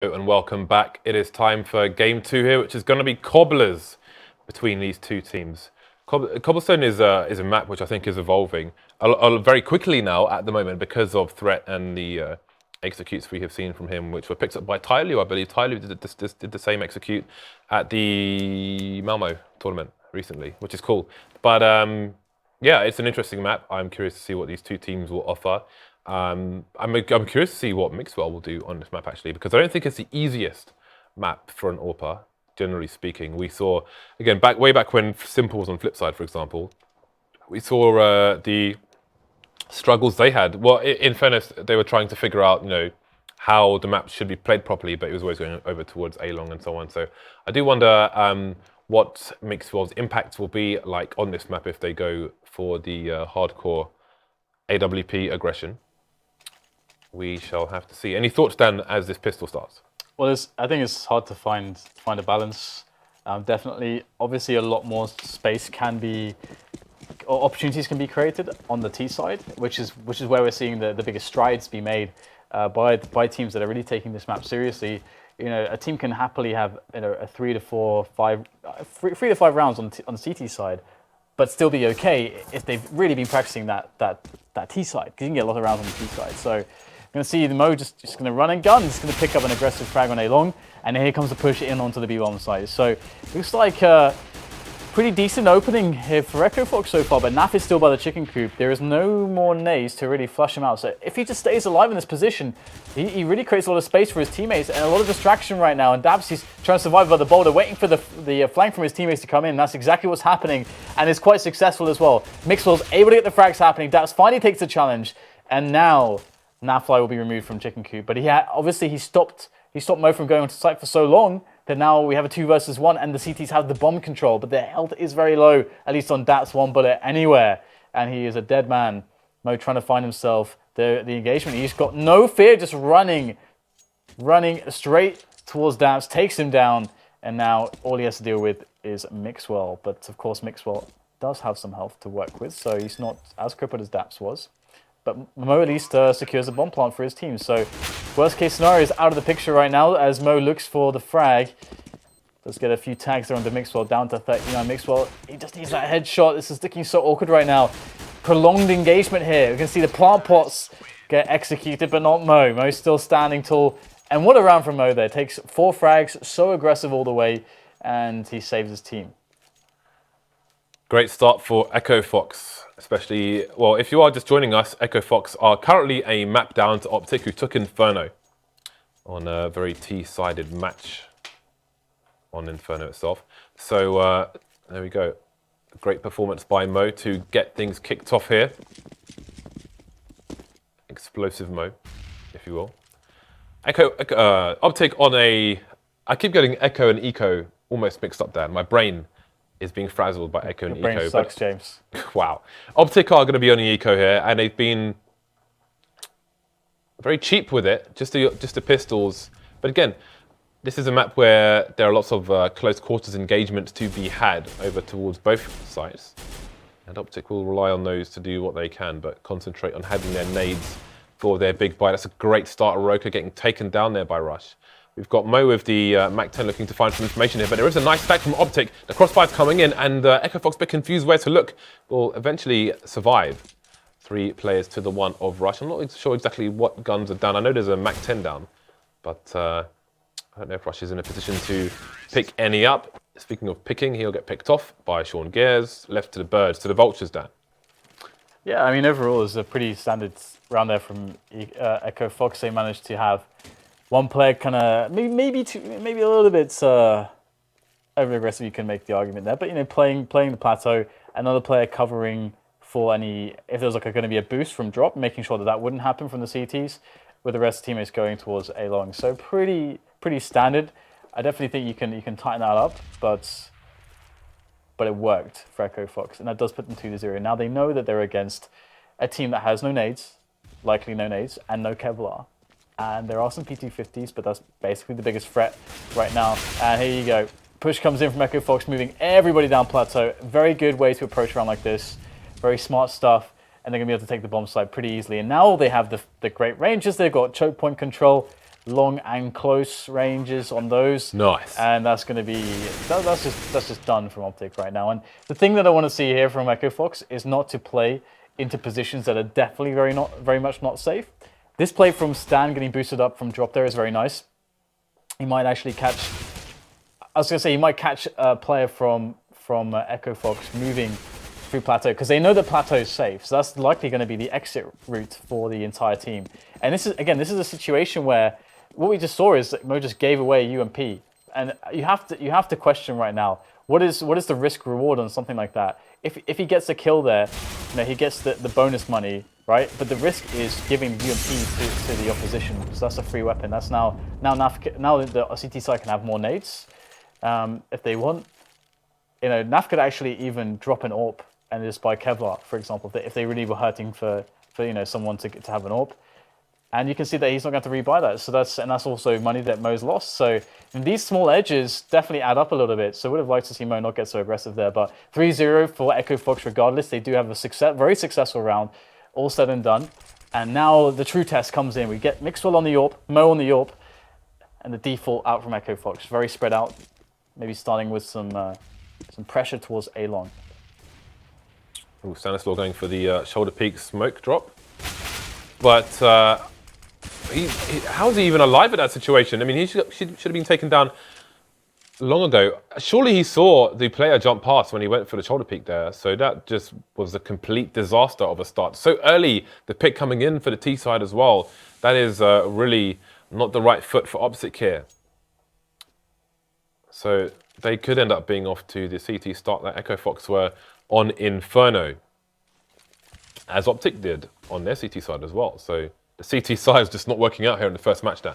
And welcome back. It is time for game 2 here, which is going to be cobblers between these two teams. Cobblestone is a map which I think is evolving very quickly now at the moment because of Threat and the executes we have seen from him, which were picked up by Tyloo. I believe Tyloo did the same execute at the Malmo tournament recently, which is cool. But yeah, it's an interesting map. I'm curious to see what these two teams will offer. I'm curious to see what mixwell will do on this map actually, because I don't think it's the easiest map for an AWPer, generally speaking. We saw, again, way back when Simple was on Flipside, for example, we saw the struggles they had. Well, in fairness, they were trying to figure out, how the map should be played properly, but it was always going over towards A-Long and so on. So I do wonder what mixwell's impact will be like on this map if they go for the hardcore AWP aggression. We shall have to see. Any thoughts, Dan, as this pistol starts? Well, I think it's hard to find a balance. Definitely, obviously, a lot more space can be, or opportunities can be created on the T side, which is where we're seeing the biggest strides be made by teams that are really taking this map seriously. A team can happily have a 3 to 5 rounds on the CT side, but still be okay if they've really been practicing that T side, because you can get a lot of rounds on the T side. So I'm going to see the Mo just going to run and gun. He's going to pick up an aggressive frag on A-Long, and here comes the push in onto the B-bomb side. So looks like a pretty decent opening here for EchoFox so far, but NAF is still by the chicken coop. There is no more nades to really flush him out. So if he just stays alive in this position, he really creates a lot of space for his teammates and a lot of distraction right now. And daps, he's trying to survive by the boulder, waiting for the flank from his teammates to come in. That's exactly what's happening, and it's quite successful as well. mixwell's able to get the frags happening. daps finally takes the challenge, and now NAF-FLY will be removed from chicken coop. But obviously he stopped Mo from going onto site for so long that now we have a 2 versus 1, and the CTs have the bomb control, but their health is very low, at least on daps, 1 bullet anywhere, and he is a dead man. Mo trying to find himself the engagement. He's got no fear, just running straight towards daps, takes him down, and now all he has to deal with is mixwell. But of course, mixwell does have some health to work with, so he's not as crippled as daps was. But Mo at least secures a bomb plant for his team. So worst case scenario is out of the picture right now as Mo looks for the frag. Let's get a few tags there on the mixwell, down to 39. mixwell, he just needs that headshot. This is looking so awkward right now. Prolonged engagement here. We can see the plant pots get executed, but not Mo. Mo's still standing tall. And what a round from Mo there. Takes 4 frags, so aggressive all the way, and he saves his team. Great start for EchoFox, especially, well, if you are just joining us, EchoFox are currently a map down to OpTic, who took Inferno on a very T-sided match on Inferno itself. So there we go. Great performance by Mo to get things kicked off here. Explosive Mo, if you will. OpTic on a... I keep getting Echo and Eco almost mixed up there. My brain is being frazzled by Echo and Eco. Brain sucks, James. Wow. OpTic are going to be on the Eco here, and they've been very cheap with it, just the pistols. But again, this is a map where there are lots of close quarters engagements to be had over towards both sides. And OpTic will rely on those to do what they can, but concentrate on having their nades for their big buy. That's a great start. Roca getting taken down there by Rush. We've got Mo with the Mac-10 looking to find some information here, but there is a nice stack from OpTic. The crossfire's coming in, and EchoFox, a bit confused where to look, will eventually survive. 3 players to the 1 of Rush. I'm not sure exactly what guns are down. I know there's a Mac-10 down, but I don't know if Rush is in a position to pick any up. Speaking of picking, he'll get picked off by Sean Gares, left to the birds, to the vultures, Dan. Yeah, I mean, overall, it's a pretty standard round there from EchoFox. They managed to have 1 player kind of, maybe a little bit over-aggressive, you can make the argument there. But, playing the plateau, another player covering for any, if there was going to be a boost from drop, making sure that wouldn't happen from the CTs, with the rest of the teammates going towards A-Long. So pretty standard. I definitely think you can tighten that up, but it worked for EchoFox, and that does put them 2-0. Now they know that they're against a team that has no nades, likely no nades, and no Kevlar. And there are some P250s, but that's basically the biggest threat right now. And here you go. Push comes in from EchoFox, moving everybody down plateau. Very good way to approach a round like this. Very smart stuff. And they're going to be able to take the bomb site pretty easily. And now they have the great ranges. They've got choke point control. long and close ranges on those. Nice. And that's going to be that's just done from OpTic right now. And the thing that I want to see here from EchoFox is not to play into positions that are definitely very much not safe. This play from Stan getting boosted up from drop there is very nice. He might actually catch. I was going to say he might catch a player from EchoFox moving through plateau, because they know that plateau is safe, so that's likely going to be the exit route for the entire team. And this is a situation where what we just saw is that Mo just gave away UMP, and you have to question right now what is the risk reward on something like that. If he gets a kill there, he gets the bonus money, right? But the risk is giving UMP to the opposition, so that's a free weapon. That's now the CT side can have more nades if they want. NAF could actually even drop an AWP and just buy Kevlar, for example, if they really were hurting for someone to have an AWP. And you can see that he's not going to rebuy that. So that's also money that Mo's lost. So these small edges definitely add up a little bit. So I would have liked to see Mo not get so aggressive there. But 3-0 for EchoFox regardless. They do have a very successful round, all said and done. And now the true test comes in. We get mixwell on the AWP, Mo on the AWP, and the default out from EchoFox. Very spread out, maybe starting with some pressure towards A-long. Ooh, Stanislaw going for the shoulder peak smoke drop. But how is he even alive at that situation? I mean, he should have been taken down long ago. Surely he saw the player jump past when he went for the shoulder peak there. So that just was a complete disaster of a start. So early, the pick coming in for the T side as well. That is really not the right foot for OpTic here. So they could end up being off to the CT start that EchoFox were on Inferno, as OpTic did on their CT side as well. So the CT side is just not working out here in the first match, Dan.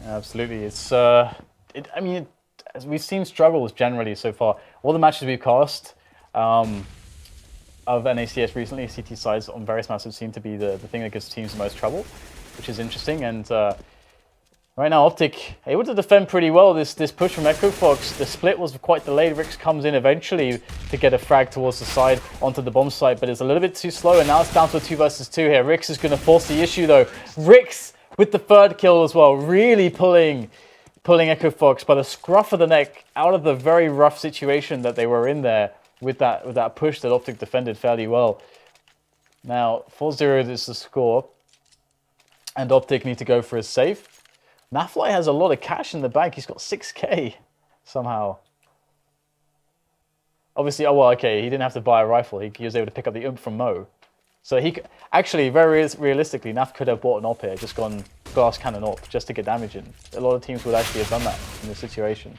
Absolutely. It's as we've seen struggles generally so far. All the matches we've cast of NACS recently, CT sides on various maps seem to be the thing that gives teams the most trouble, which is interesting. And right now, OpTic able to defend pretty well this push from EchoFox. The split was quite delayed. Rix comes in eventually to get a frag towards the side onto the bomb site, but it's a little bit too slow, and now it's down to a 2 versus 2 here. Rix is going to force the issue though. Rix with the third kill as well, really pulling EchoFox by the scruff of the neck out of the very rough situation that they were in there with that push that OpTic defended fairly well. Now 4-0 is the score, and OpTic need to go for a save. NAF-FLY has a lot of cash in the bank. He's got 6k somehow. Obviously, okay, he didn't have to buy a rifle. He was able to pick up the UMP from Mo. So he actually, very realistically, NAF could have bought an AWP here, just gone glass cannon AWP just to get damage in. A lot of teams would actually have done that in this situation.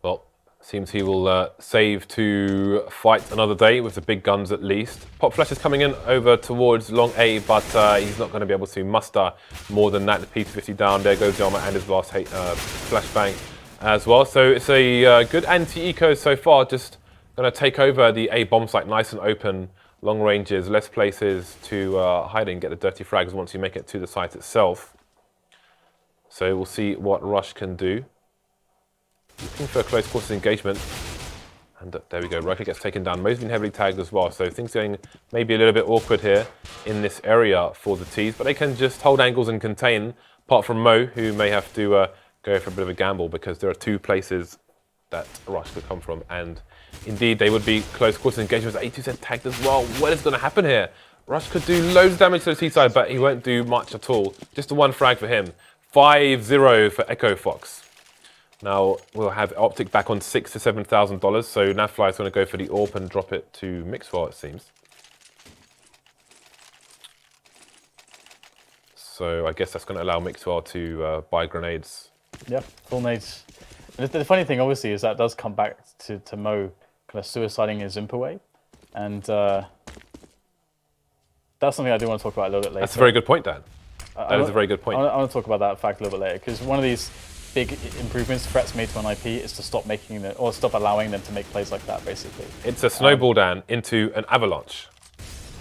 Well, Seems he will save to fight another day with the big guns at least. Pop Flash is coming in over towards long A, but he's not going to be able to muster more than that. The P250 down, there goes Yama and his last flashbang as well. So it's a good anti-eco so far, just going to take over the A bomb site nice and open, long ranges, less places to hide and get the dirty frags once you make it to the site itself. So we'll see what Rush can do. Looking for a close quarters engagement. And there we go, Roca gets taken down. Mo's been heavily tagged as well, so things going maybe a little bit awkward here in this area for the T's, but they can just hold angles and contain, apart from Mo, who may have to go for a bit of a gamble because there are two places that Rush could come from, and indeed they would be close quarters engagements. A2Z tagged as well. What is going to happen here? Rush could do loads of damage to the T side, but he won't do much at all. Just the one frag for him. 5-0 for EchoFox. Now we'll have OpTic back on $6,000 to $7,000, so NAF-FLY is going to go for the AWP and drop it to mixwell, it seems. So I guess that's going to allow mixwell to buy grenades. Yeah, full nades. The funny thing, obviously, is that does come back to Mo kind of suiciding his imp away, and that's something I do want to talk about a little bit later. That's a very good point, Dan. That is a very good point. I want to talk about that fact a little bit later, because one of these big improvements threats made to an IP is to stop making them, or stop allowing them to make plays like that, basically. It's a snowball, Dan, into an avalanche.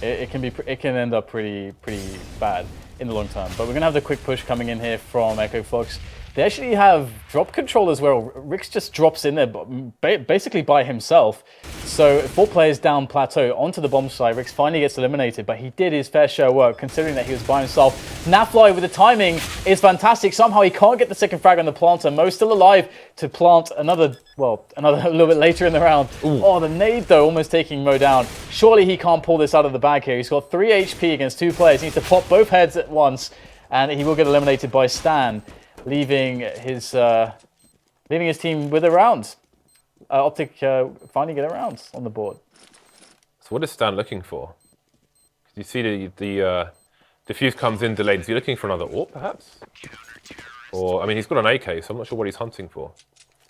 It can end up pretty bad in the long term. But we're gonna have the quick push coming in here from EchoFox. They actually have drop control as well. Rix just drops in there basically by himself. So 4 players down plateau onto the bomb site. Rix finally gets eliminated, but he did his fair share of work considering that he was by himself. NAF-FLY with the timing is fantastic. Somehow he can't get the second frag on the planter. Mo's still alive to plant another a little bit later in the round. Ooh. Oh, the nade though, almost taking Mo down. Surely he can't pull this out of the bag here. He's got 3 HP against 2 players. He needs to pop both heads at once, and he will get eliminated by Stan, leaving his team with a round. OpTic finally get a round on the board. So what is Stan looking for? You see the diffuse comes in delayed. Is he looking for another AWP perhaps? Or, I mean, he's got an AK, so I'm not sure what he's hunting for.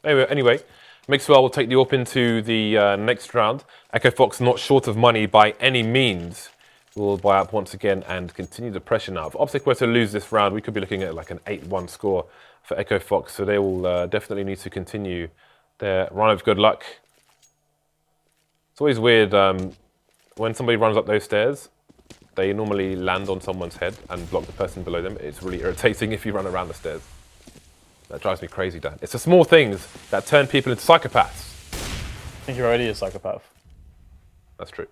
Anyway, mixwell will take the AWP into the next round. EchoFox not short of money by any means. Will buy up once again and continue the pressure now. If OpTic were to lose this round, we could be looking at like an 8-1 score for EchoFox, so they will definitely need to continue their run of good luck. It's always weird when somebody runs up those stairs, they normally land on someone's head and block the person below them. It's really irritating if you run around the stairs. That drives me crazy, Dan. It's the small things that turn people into psychopaths. I think you're already a psychopath. That's true.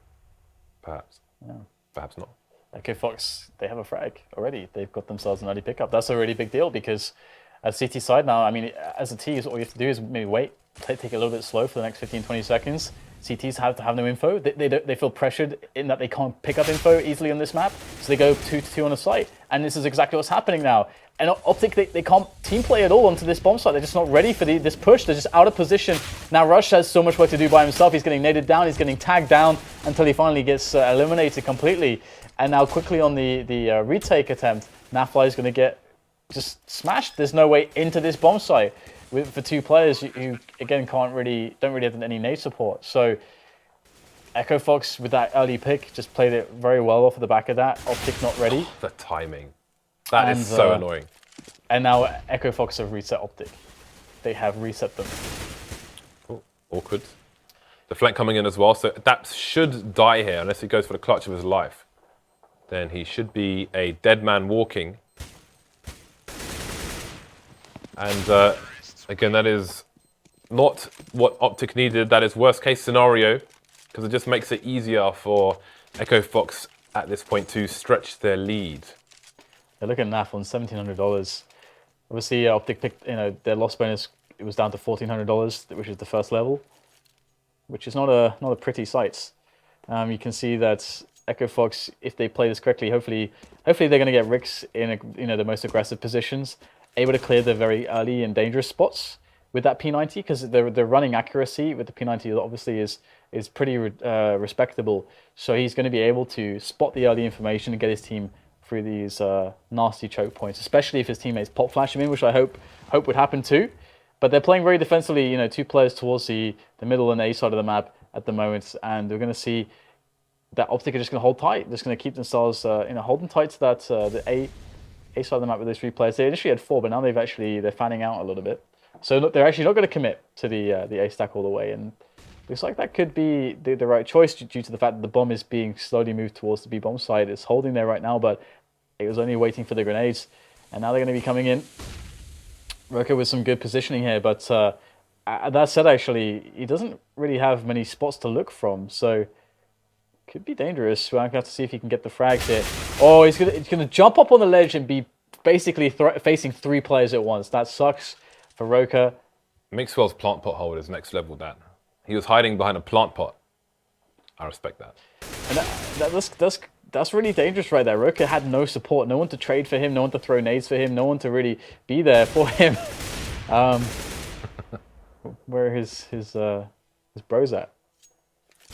Perhaps. Yeah. Perhaps not. EchoFox, they have a frag already. They've got themselves an early pickup. That's a really big deal because at CT side now, I mean, as a T, all you have to do is maybe wait, take it a little bit slow for the next 15, 20 seconds. CTs have to have no info. They feel pressured in that they can't pick up info easily on this map, so they go 2-2 on a site. And this is exactly what's happening now. And OpTic, they can't team play at all onto this bomb site. They're just not ready for this push. They're just out of position. Now Rush has so much work to do by himself. He's getting naded down. He's getting tagged down until he finally gets eliminated completely. And now quickly on the retake attempt, NAF-FLY is going to get just smashed. There's no way into this bomb site for 2 players who again don't really have any nade support. So EchoFox with that early pick just played it very well off of the back of that. OpTic not ready. The timing. That is so annoying. And now EchoFox have reset OpTic. They have reset them. Oh, awkward. The flank coming in as well. So daps should die here unless he goes for the clutch of his life. Then he should be a dead man walking. And again, that is not what OpTic needed. That is worst case scenario because it just makes it easier for EchoFox at this point to stretch their lead. They're looking at NAF on $1,700. Obviously, OpTic picked, their loss bonus. It was down to $1,400, which is the first level, which is not a pretty sight. You can see that EchoFox, if they play this correctly, hopefully they're going to get Rix in the most aggressive positions, able to clear the very early and dangerous spots with that P90 because their running accuracy with the P90 obviously is pretty respectable. So he's going to be able to spot the early information and get his team through these nasty choke points, especially if his teammates pop flash him in, which I hope would happen too. But they're playing very defensively, 2 players towards the middle and A side of the map at the moment, and we're going to see that OpTic are just going to hold tight. They're just going to keep themselves, holding tight to that the A side of the map with those 3 players. They initially had 4, but now they're fanning out a little bit. So they're actually not going to commit to the A stack all the way, and looks like that could be the right choice due to the fact that the bomb is being slowly moved towards the B bomb side. It's holding there right now, but it was only waiting for the grenades, and now they're going to be coming in. Roca with some good positioning here, but that said, actually, he doesn't really have many spots to look from, so could be dangerous. We're going to have to see if he can get the frags here. Oh, he's going to jump up on the ledge and be basically facing 3 players at once. That sucks for Roca. Mixwell's plant pot hold is next level, Dan. He was hiding behind a plant pot. I respect that. And that's really dangerous right there. Roca had no support, no one to trade for him, no one to throw nades for him, no one to really be there for him. Where are his bros at?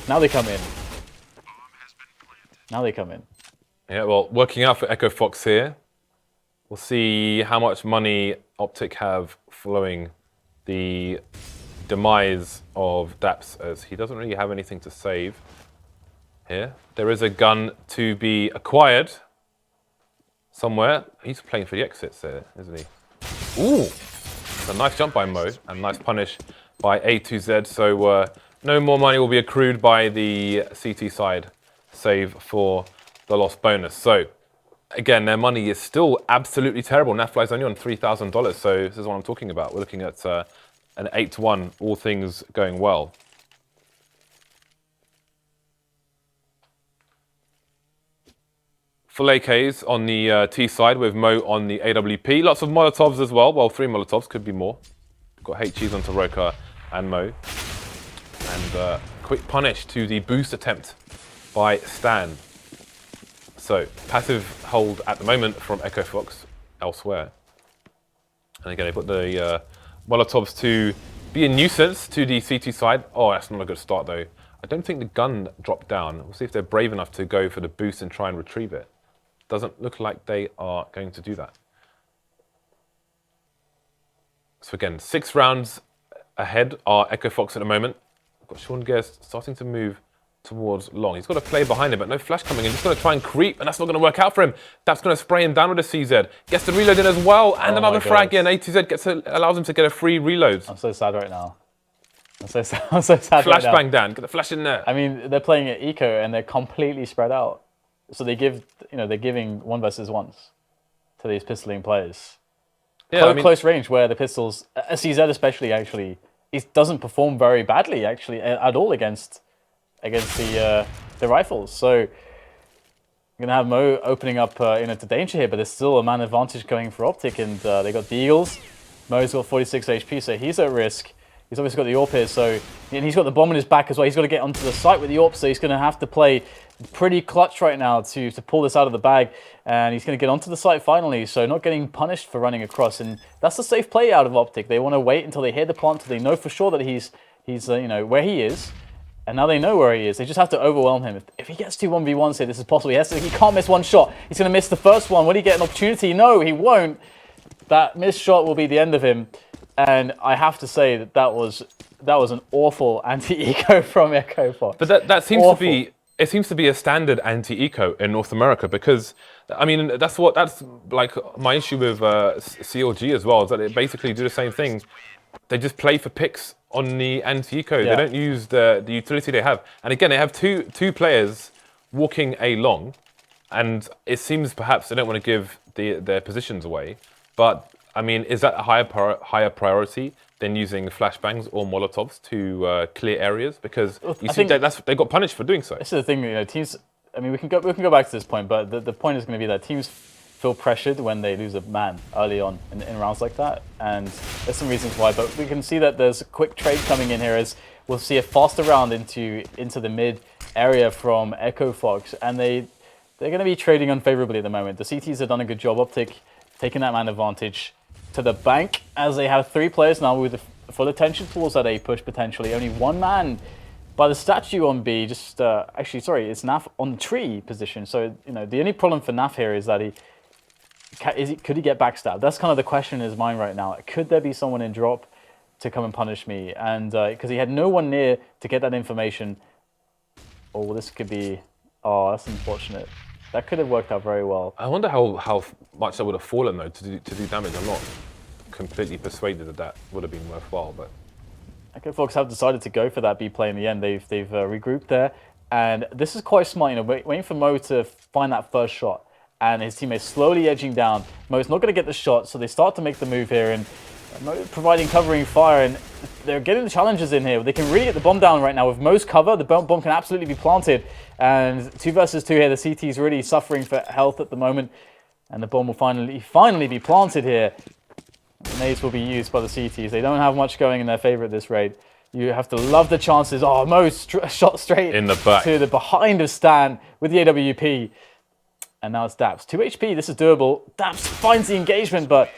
Now they come in. Yeah, well, working out for EchoFox here. We'll see how much money OpTic have following the demise of daps, as he doesn't really have anything to save here. There is a gun to be acquired somewhere. He's playing for the exits there, isn't he? Ooh! It's a nice jump by Mo and nice punish by A2Z. So no more money will be accrued by the CT side, save for the lost bonus. So again, their money is still absolutely terrible. NAF-FLY's only on $3,000, so this is what I'm talking about. We're looking at an 8-1, all things going well. Full AKs on the T side with Mo on the AWP. Lots of Molotovs as well. Well, 3 Molotovs, could be more. Got HEs onto Roca and Mo. And quick punish to the boost attempt by Stan. So, passive hold at the moment from EchoFox elsewhere. And again, they've got the Molotovs to be a nuisance to the CT side. Oh, that's not a good start though. I don't think the gun dropped down. We'll see if they're brave enough to go for the boost and try and retrieve it. Doesn't look like they are going to do that. So again, 6 rounds ahead are EchoFox at the moment. We've got Sean Gares starting to move towards long. He's got to play behind him, but no flash coming in. Just going to try and creep, and that's not going to work out for him. Daps going to spray him down with a CZ. Gets the reload in as well, and another frag in. ATZ allows him to get a free reload. I'm so sad right now. I'm so sad right now. Flashbang down. Get the flash in there. I mean, they're playing at Eco, and they're completely spread out. So they give, they're giving 1 versus 1s to these pistoling players. Yeah, close range where the pistols, a CZ especially, actually, it doesn't perform very badly actually at all against the rifles. So you're gonna have Mo opening up to danger here, but there's still a man advantage going for OpTic, and they got the Eagles. Mo's got 46 HP, so he's at risk. He's obviously got the AWP here, so and he's got the bomb in his back as well. He's got to get onto the site with the AWP, so he's going to have to play pretty clutch right now to pull this out of the bag, and he's going to get onto the site finally, so not getting punished for running across, and that's the safe play out of OpTic. They want to wait until they hear the plant, until they know for sure that he's where he is, and now they know where he is. They just have to overwhelm him. If he gets 2 1v1s here, this is possible. He can't miss 1 shot. He's going to miss the first one. Will he get an opportunity? No, he won't. That missed shot will be the end of him. And I have to say that was an awful anti-eco from EchoFox. But that seems awful. It seems to be a standard anti-eco in North America, because I mean that's like my issue with CLG as well, is that they basically do the same thing. They just play for picks on the anti-eco. Yeah. They don't use the utility they have. And again, they have two players walking A long, and it seems perhaps they don't want to give their positions away, but I mean, is that a higher priority than using flashbangs or Molotovs to clear areas? Because you see they got punished for doing so. This is the thing, teams. I mean, we can go back to this point, but the point is going to be that teams feel pressured when they lose a man early on in rounds like that, and there's some reasons why. But we can see that there's a quick trade coming in here, as we'll see a faster round into the mid area from EchoFox, and they're going to be trading unfavorably at the moment. The CTs have done a good job. OpTic taking that man advantage to the bank, as they have 3 players now with full attention towards that A push potentially. Only 1 man by the statue on B, just actually, sorry, it's NAF on the tree position. So, the only problem for NAF here is that could he get backstabbed? That's kind of the question in his mind right now. Could there be someone in drop to come and punish me? And because he had no one near to get that information. Oh, well, this could be, oh, that's unfortunate. That could have worked out very well. I wonder how much that would have fallen though to do damage. I'm not completely persuaded that would have been worthwhile, but EchoFox have decided to go for that B play in the end. They've regrouped there, and this is quite smart. Waiting for Mo to find that first shot, and his teammates slowly edging down. Mo's not going to get the shot, so they start to make the move here, and Mo providing covering fire, and they're getting the challenges in here. They can really get the bomb down right now. With Mo's cover, the bomb can absolutely be planted. And 2 versus 2 here. The CT's really suffering for health at the moment. And the bomb will finally be planted here. Nades will be used by the CTs. They don't have much going in their favor at this rate. You have to love the chances. Oh, Mo shot straight in the back to the behind of Stan with the AWP. And now it's Daps. 2 HP, this is doable. Daps finds the engagement, but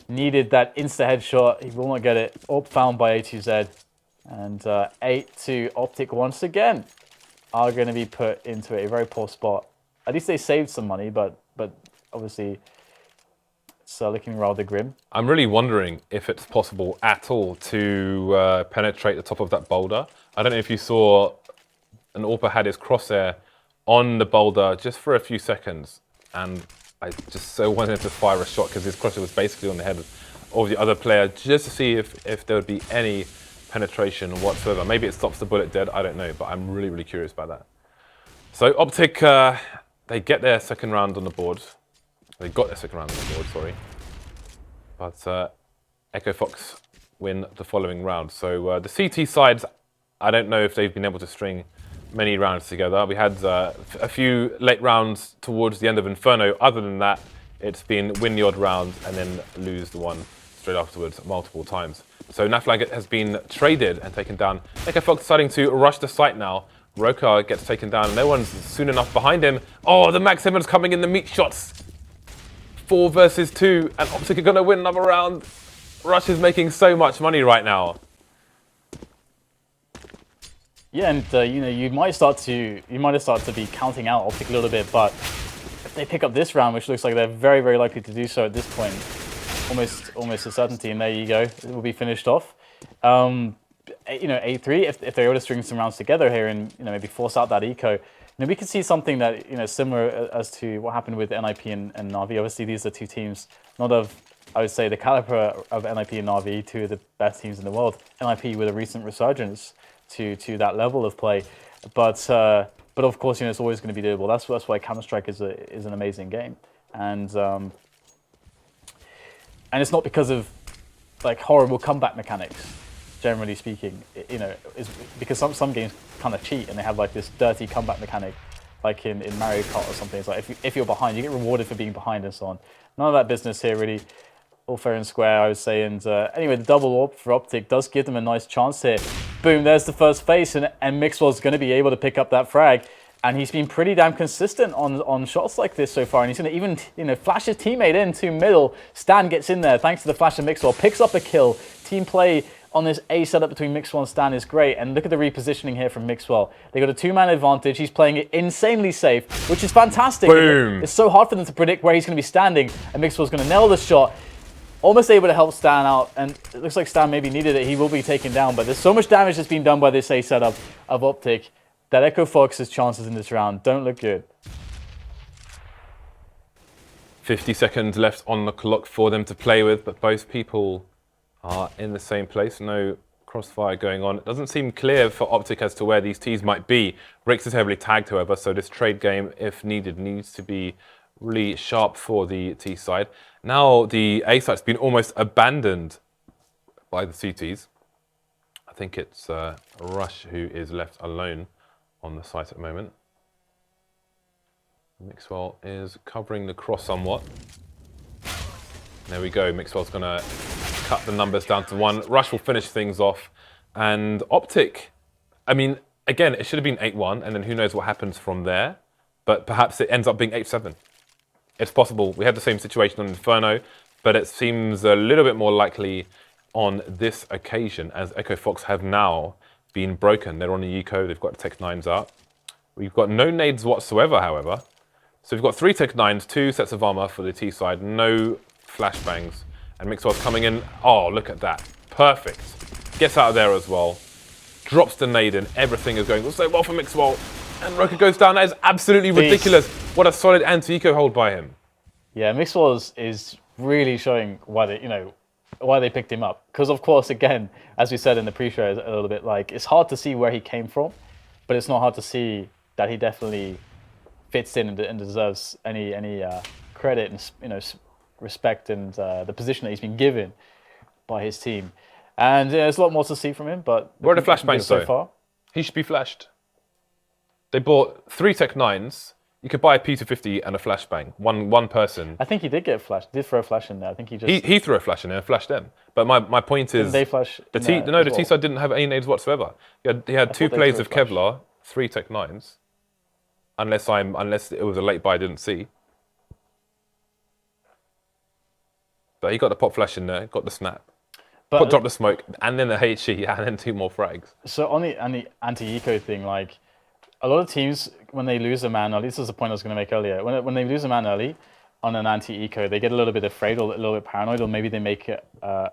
needed that insta headshot. He will not get it. AWP found by A2Z. And 8 to OpTic once again are going to be put into a very poor spot. At least they saved some money, but obviously it's looking rather grim. I'm really wondering if it's possible at all to penetrate the top of that boulder. I don't know if you saw an AWPer had his crosshair on the boulder just for a few seconds, and I just so wanted to fire a shot because his crosshair was basically on the head of the other player, just to see if there would be any penetration whatsoever. Maybe it stops the bullet dead, I don't know, but I'm really curious about that. So OpTic, they get their second round on the board. They got their second round on the board, sorry. But EchoFox win the following round. So the CT sides, I don't know if they've been able to string many rounds together. We had a few late rounds towards the end of Inferno. Other than that, it's been win the odd round and then lose the one straight afterwards multiple times. So NAF-FLY has been traded and taken down. EchoFox deciding to rush the site now. Roca gets taken down and no one's soon enough behind him. Oh, the Max Simmons coming in the meat shots. 4 versus 2, and OpTic are going to win another round. Rush is making so much money right now. Yeah, and you might have started to be counting out OpTic a little bit, but if they pick up this round, which looks like they're very, very likely to do so at this point, almost a certainty, and there you go, it will be finished off. A3, if they're able to string some rounds together here and maybe force out that eco. We could see something that similar as to what happened with NIP and Na'Vi. Obviously, these are two teams, not of, I would say, the caliber of NIP and Na'Vi, two of the best teams in the world. NIP with a recent resurgence to that level of play, but of course, it's always going to be doable. That's why Counter-Strike is an amazing game, and it's not because of like horrible comeback mechanics. Generally speaking, is because some games kind of cheat and they have like this dirty comeback mechanic, like in Mario Kart or something. It's like if you're behind, you get rewarded for being behind and so on. None of that business here, really. All fair and square, I would say. And anyway, the double orb for OpTic does give them a nice chance here. Boom, there's the first face, and mixwell's going to be able to pick up that frag. And he's been pretty damn consistent on shots like this so far. And he's going to even flash his teammate into middle. Stan gets in there thanks to the flash of mixwell, picks up a kill. Team play on this A setup between mixwell and Stan is great. And look at the repositioning here from mixwell. They got a 2-man advantage. He's playing it insanely safe, which is fantastic. Boom. It's so hard for them to predict where he's going to be standing, and mixwell's going to nail the shot. Almost able to help Stan out, and it looks like Stan maybe needed it. He will be taken down, but there's so much damage that's been done by this A setup of OpTic that EchoFox's chances in this round don't look good. 50 seconds left on the clock for them to play with, but both people are in the same place. No crossfire going on. It doesn't seem clear for OpTic as to where these Ts might be. Rix is heavily tagged, however, so this trade game, if needed, needs to be really sharp for the T side. Now the A site's been almost abandoned by the CTs. I think it's Rush who is left alone on the site at the moment. Mixwell is covering the cross somewhat. There we go, Mixwell's gonna cut the numbers down to 1. Rush will finish things off. And OpTic, I mean, again, it should have been 8-1, and then who knows what happens from there. But perhaps it ends up being 8-7. It's possible. We had the same situation on Inferno, but it seems a little bit more likely on this occasion, as EchoFox have now been broken. They're on the eco, they've got Tech 9s out. We've got no nades whatsoever, however. So we've got 3 Tech 9s, 2 sets of armor for the T side, no flashbangs. And Mixwell's coming in. Oh, look at that. Perfect. Gets out of there as well. Drops the nade and everything is going so well for Mixwell. And Roca goes down. That is absolutely ridiculous. What a solid anti-eco hold by him. Yeah, Mixwell is really showing why they picked him up. Because of course, again, as we said in the pre-show a little bit, like it's hard to see where he came from, but it's not hard to see that he definitely fits in and deserves any credit and respect and the position that he's been given by his team. And there's a lot more to see from him, but where are the flashbangs so though? Far. He should be flashed. They bought 3 Tech 9s. You could buy a P250 and a flashbang. One person. I think he did get flashed. Did throw a flash in there. I think he just he threw a flash in there and flashed them. But my point is, didn't they flash the T side didn't have any nades whatsoever. He had 2 plays of Kevlar, 3 Tech 9s. Unless it was a late buy I didn't see. But he got the pop flash in there, got the snap. But drop the smoke, and then the HE, and then 2 more frags. So on the anti-eco thing, like a lot of teams, when they lose a man early, this is the point I was going to make earlier, when they lose a man early on an anti-eco, they get a little bit afraid or a little bit paranoid, or maybe they make a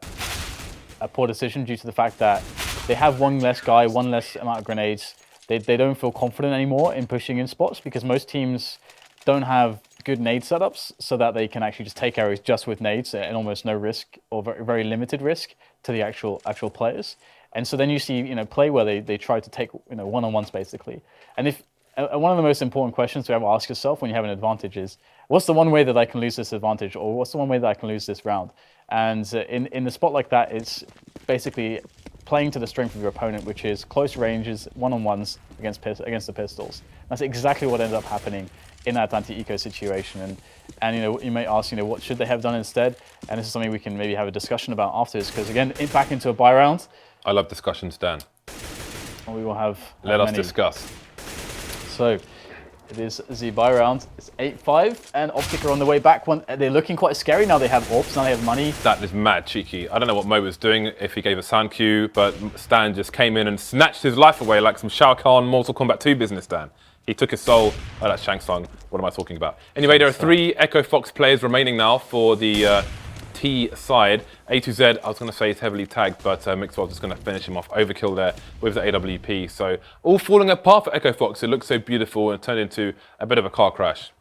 poor decision due to the fact that they have one less guy, one less amount of grenades. They don't feel confident anymore in pushing in spots because most teams don't have good nade setups so that they can actually just take areas just with nades and almost no risk or very, very limited risk to the actual players. And so then you see, play where they try to take, one-on-ones basically. And if one of the most important questions to ever ask yourself when you have an advantage is, what's the one way that I can lose this advantage, or what's the one way that I can lose this round? And in the spot like that, it's basically playing to the strength of your opponent, which is close ranges, one-on-ones against the pistols. That's exactly what ended up happening in that anti-eco situation. And you may ask, what should they have done instead? And this is something we can maybe have a discussion about afterwards, because again, back into a buy round. I love discussions, Dan. And we will have Let us discuss. So it is the buy round. It's 8-5, and OpTic are on the way back. They're looking quite scary now. They have AWPs, now they have money. That is mad cheeky. I don't know what Mo was doing, if he gave a sound cue, but Stan just came in and snatched his life away like some Shao Kahn Mortal Kombat 2 business, Dan. He took his soul. Oh, that's Shang Tsung. What am I talking about? Anyway, there are 3 EchoFox players remaining now for the T side. A to Z, I was going to say, is heavily tagged, but mixwell's just going to finish him off. Overkill there with the AWP. So all falling apart for EchoFox. It looks so beautiful and turned into a bit of a car crash.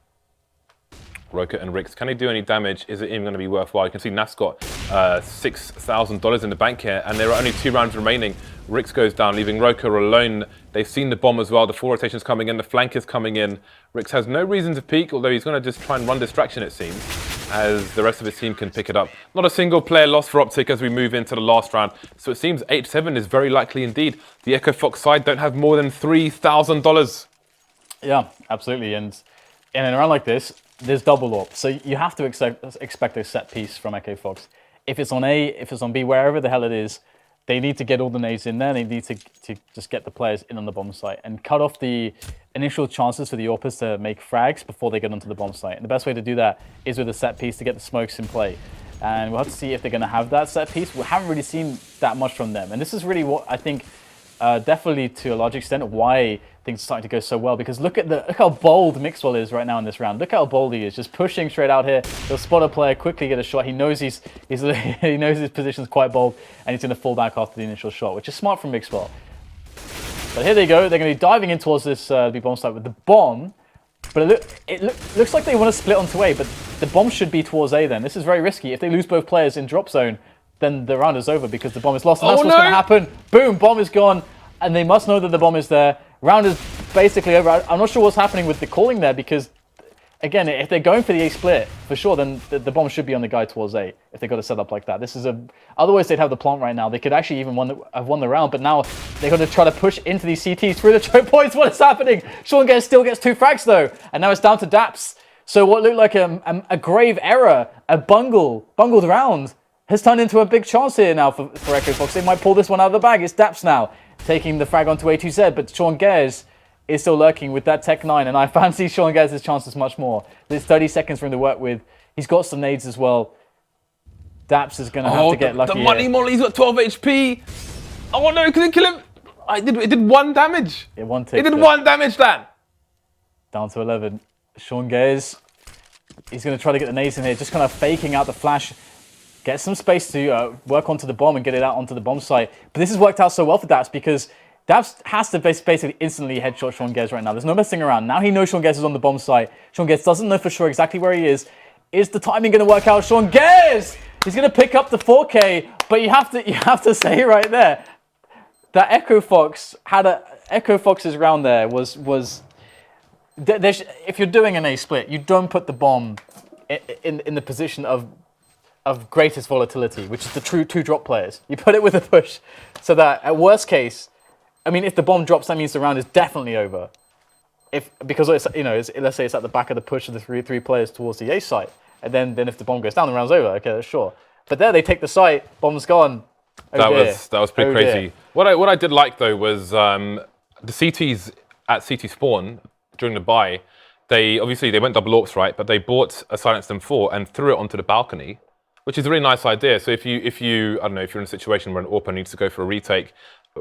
Roca and Rix, can he do any damage? Is it even going to be worthwhile? You can see NAF's got $6,000 in the bank here, and there are only 2 rounds remaining. Rix goes down, leaving Roca alone. They've seen the bomb as well. The 4 rotations coming in, the flank is coming in. Rix has no reason to peek, although he's going to just try and run distraction, it seems, as the rest of his team can pick it up. Not a single player lost for OpTic as we move into the last round. So it seems 8-7 is very likely indeed. The EchoFox side don't have more than $3,000. Yeah, absolutely. And in a round like this, there's double AWP. So you have to expect a set piece from EchoFox. If it's on A, if it's on B, wherever the hell it is, they need to get all the nades in there. They need to just get the players in on the bomb site and cut off the initial chances for the AWPers to make frags before they get onto the bomb site. And the best way to do that is with a set piece to get the smokes in play. And we'll have to see if they're going to have that set piece. We haven't really seen that much from them. And this is really what I think, definitely to a large extent, why things are starting to go so well. Because look how bold Mixwell is right now in this round. Look how bold he is, just pushing straight out here. He'll spot a player, quickly get a shot. He knows he knows his position's quite bold, and he's going to fall back after the initial shot, which is smart from Mixwell. But here they go. They're going to be diving in towards this big bomb site with the bomb. But it looks like they want to split onto A, but the bomb should be towards A then. This is very risky. If they lose both players in drop zone, then the round is over because the bomb is lost. And that's what's going to happen. Boom, bomb is gone. And they must know that the bomb is there. Round is basically over. I'm not sure what's happening with the calling there because, again, if they're going for the A split, for sure, then the bomb should be on the guy towards A if they got a setup like that. This is otherwise they'd have the plant right now. They could actually even have won the round, but now they're going to try to push into these CTs through the choke points. What is happening? Sean Gares still gets 2 frags though, and now it's down to daps. So what looked like a grave error, a bungled round, has turned into a big chance here now for EchoFox. They might pull this one out of the bag. It's daps now, taking the frag onto A2Z, but Sean Gares is still lurking with that Tech 9, and I fancy Sean Gares' chances much more. There's 30 seconds for him to work with. He's got some nades as well. Daps is going to have to get lucky. The money molly's got 12 HP. Oh no, can it kill him? It did 1 damage. It did 1 damage, Dan. Down to 11. Sean Gares, he's going to try to get the nades in here, just kind of faking out the flash. Get some space to work onto the bomb and get it out onto the bomb site. But this has worked out so well for Daps because Daps has to basically instantly headshot Sean Gares right now. There's no messing around. Now he knows Sean Gares is on the bomb site. Sean Gares doesn't know for sure exactly where he is. Is the timing going to work out? Sean Gares! He's going to pick up the 4K, but you have to say right there that EchoFox's round there was if you're doing an A split, you don't put the bomb in the position of greatest volatility, which is the true 2-drop players. You put it with a push, so that at worst case, I mean, if the bomb drops, that means the round is definitely over. Because it's, let's say it's at the back of the push of the three players towards the A site, and then if the bomb goes down, the round's over. Okay, sure. But there they take the site, bomb's gone. That was pretty crazy. What I did like though was the CTs at CT spawn during the buy. They went double AWPs, right? But they bought a silenced M4 and threw it onto the balcony, which is a really nice idea. So if you I don't know, if you're in a situation where an AWPer needs to go for a retake,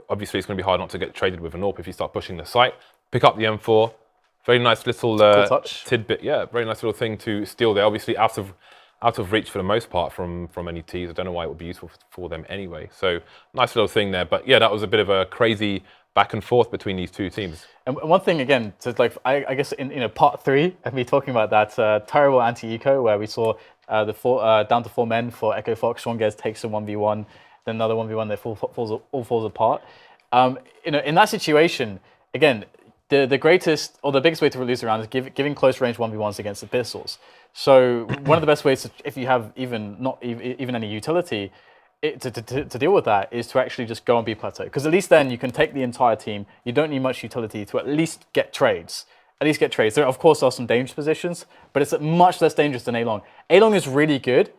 obviously it's going to be hard not to get traded with an AWP if you start pushing the site. Pick up the M4. Very nice little tidbit. Yeah, very nice little thing to steal there. Obviously out of reach for the most part from any Ts. I don't know why it would be useful for them anyway. So nice little thing there. But yeah, that was a bit of a crazy back and forth between these two teams. And one thing again, to I guess in part 3 of me talking about that terrible anti-eco where we saw down to 4 men for EchoFox. Sean Gares takes a 1v1, then another 1v1 that all falls apart. In that situation, again, the greatest or the biggest way to lose the round is giving close range 1v1s against the pistols. So one of the best ways, if you have not even any utility, to deal with that is to actually just go on B plateau. Because at least then you can take the entire team. You don't need much utility to at least get trades. There, of course, are some dangerous positions, but it's much less dangerous than A-Long. A-Long is really good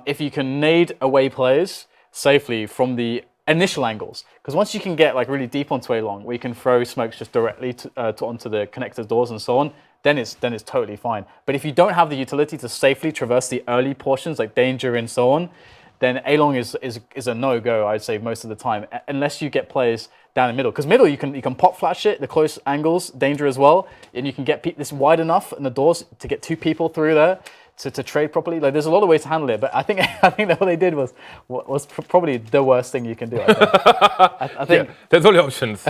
if you can nade away players safely from the initial angles. Because once you can get like really deep onto A-Long, where you can throw smokes just directly onto the connector doors and so on, then it's totally fine. But if you don't have the utility to safely traverse the early portions like danger and so on, then A-Long is a no-go, I'd say, most of the time, unless you get players down the middle. Because middle, you can pop flash it, the close angles, danger as well, and you can get this wide enough in the doors to get 2 people through there to trade properly. Like, there's a lot of ways to handle it, but I think that what they did was probably the worst thing you can do. I think yeah, there's only options.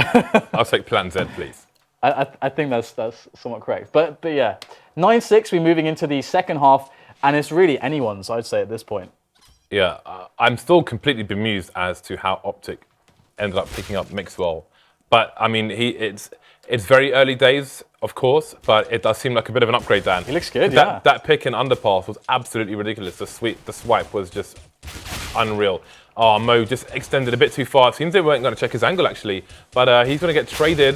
I'll take Plan Z, please. I think that's somewhat correct. But yeah, 9-6, we're moving into the second half, and it's really anyone's, I'd say, at this point. Yeah, I'm still completely bemused as to how OpTic ended up picking up mixwell. But I mean, it's very early days, of course, but it does seem like a bit of an upgrade, Dan. He looks good, yeah. That pick and underpass was absolutely ridiculous. The swipe was just unreal. Oh, Mo just extended a bit too far. It seems they weren't going to check his angle, actually. But he's going to get traded.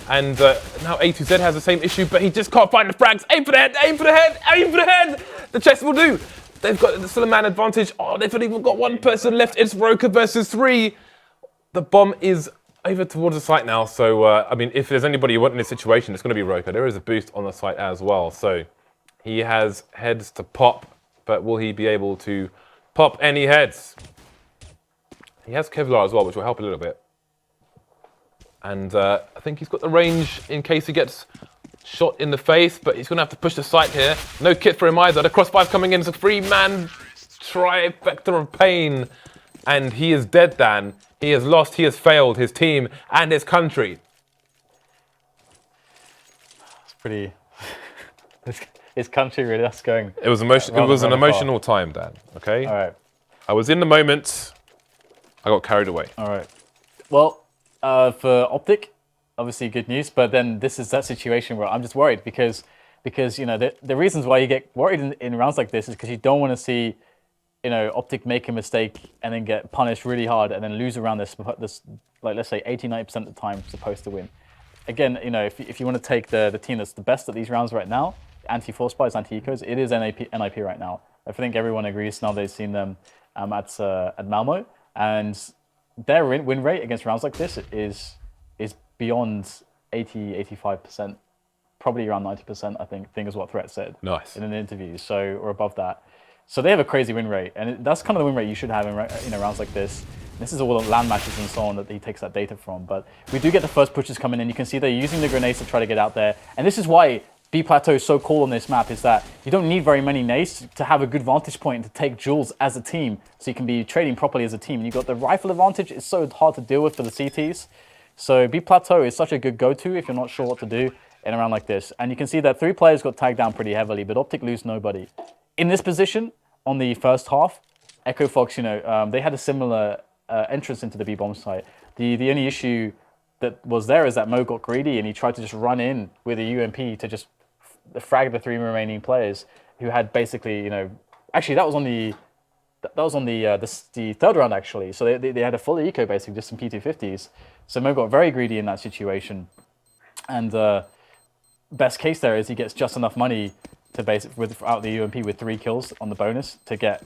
And now A2Z has the same issue, but he just can't find the frags. Aim for the head, aim for the head, aim for the head. The chest will do. They've got still a man advantage. Oh, they've only even got 1 person left. It's roca versus 3. The bomb is over towards the site now. So, I mean, if there's anybody you want in this situation, it's going to be roca. There is a boost on the site as well. So he has heads to pop, but will he be able to pop any heads? He has Kevlar as well, which will help a little bit. And I think he's got the range in case he gets shot in the face, but he's going to have to push the site here. No kit for him either. The cross-5 coming in. It's a 3-man trifecta of pain. And he is dead, Dan. He has lost, he has failed his team and his country. It's pretty... his country really, that's going... It was, an emotional time, Dan, okay? All right. I was in the moment. I got carried away. All right. Well, for OpTic, obviously good news, but then this is that situation where I'm just worried because you know, the reasons why you get worried in rounds like this is because you don't want to see, you know, OpTic make a mistake and then get punished really hard and then lose around this like, let's say 80-90% of the time supposed to win. Again, you know, if you want to take the team that's the best at these rounds right now, anti-force buys, anti-ecos, it is NIP right now. I think everyone agrees now they've seen them at Malmo, and their win rate against rounds like this is beyond 80-85%, probably around 90%. I think is what Threat said. Nice. In an interview, or above that. So they have a crazy win rate, and that's kind of the win rate you should have in rounds like this. This is all the land matches and so on that he takes that data from. But we do get the first pushes coming in. You can see they're using the grenades to try to get out there, and this is why B Plateau is so cool on this map, is that you don't need very many nades to have a good vantage point to take jewels as a team, so you can be trading properly as a team. And you've got the rifle advantage. It's so hard to deal with for the CTs. So B Plateau is such a good go-to if you're not sure what to do in a round like this. And you can see that 3 players got tagged down pretty heavily, but OpTic lose nobody. In this position, on the first half, EchoFox, you know, they had a similar entrance into the B-bomb site. The only issue that was there is that Mo got greedy and he tried to just run in with a UMP to just frag the 3 remaining players who had basically, you know, actually that was on the third round actually. So they had a full eco basically, just some P250s. So Mo got very greedy in that situation, and best case there is he gets just enough money to without the UMP with 3 kills on the bonus to get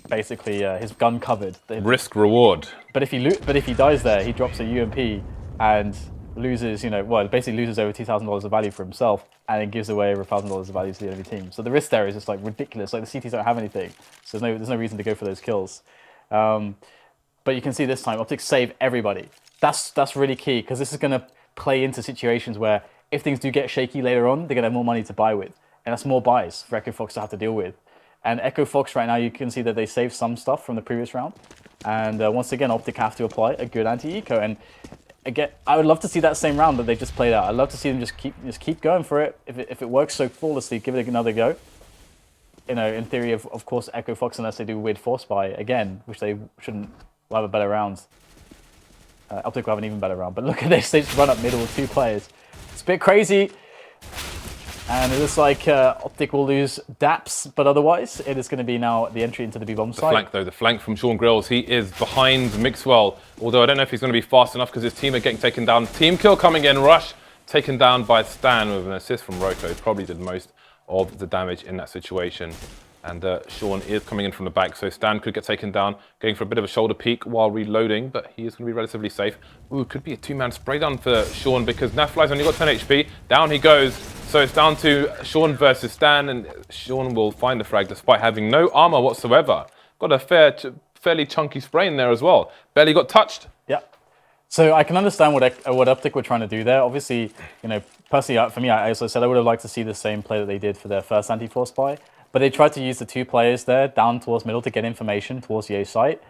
basically his gun covered. Risk reward. But if he dies there, he drops a UMP and loses, you know, well, basically loses over $2,000 of value for himself, and it gives away over $1,000 of value to the enemy team. So the risk there is just like ridiculous. Like the CTs don't have anything, so there's no reason to go for those kills. But you can see this time OpTic save everybody. That's really key, because this is going to play into situations where if things do get shaky later on, they're going to have more money to buy with, and that's more buys for EchoFox to have to deal with. And EchoFox right now, you can see that they saved some stuff from the previous round, and once again OpTic have to apply a good anti-eco. And again, I would love to see that same round that they just played out. I'd love to see them just keep going for it. If it works so flawlessly, give it another go. You know, in theory, of course, EchoFox, unless they do weird force buy again, which they shouldn't, will have a better round. OpTic will have an even better round. But look at this, they just run up middle with 2 players. It's a bit crazy. And it looks like OpTic will lose daps, but otherwise it is going to be now the entry into the B-bomb site. Flank though, the flank from Sean Grills. He is behind Mixwell, although I don't know if he's going to be fast enough because his team are getting taken down. Team kill coming in, Rush taken down by Stan with an assist from Roca. He probably did most of the damage in that situation. And Sean is coming in from the back, so Stan could get taken down, going for a bit of a shoulder peek while reloading, but he is going to be relatively safe. Ooh, could be a two-man spray down for Sean because NAF-FLY's only got 10 HP. Down he goes. So it's down to Sean versus Stan, and Sean will find the frag despite having no armor whatsoever. Got a fairly chunky spray in there as well. Barely got touched. Yeah. So I can understand what OpTic were trying to do there. Obviously, you know, personally, for me, I also said I would have liked to see the same play that they did for their first anti-force spy. But they tried to use the two players there down towards middle to get information towards the A site.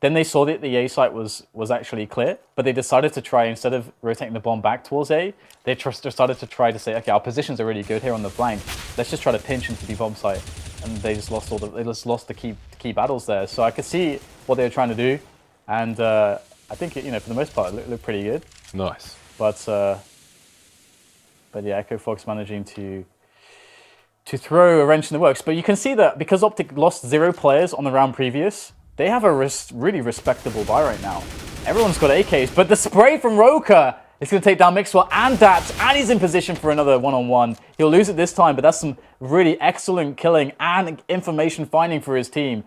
Then they saw that the A site was actually clear, but they decided to try, instead of rotating the bomb back towards A, they started to try to say, okay, our positions are really good here on the flank. Let's just try to pinch into the bomb site. And they just lost the key battles there. So I could see what they were trying to do, and I think, you know, for the most part, it looked pretty good. Nice. But yeah, EchoFox managing to throw a wrench in the works. But you can see that because OpTic lost 0 players on the round previous, they have a really respectable buy right now. Everyone's got AKs, but the spray from Roca is going to take down Mixwell and daps, and he's in position for another one-on-one. He'll lose it this time, but that's some really excellent killing and information finding for his team.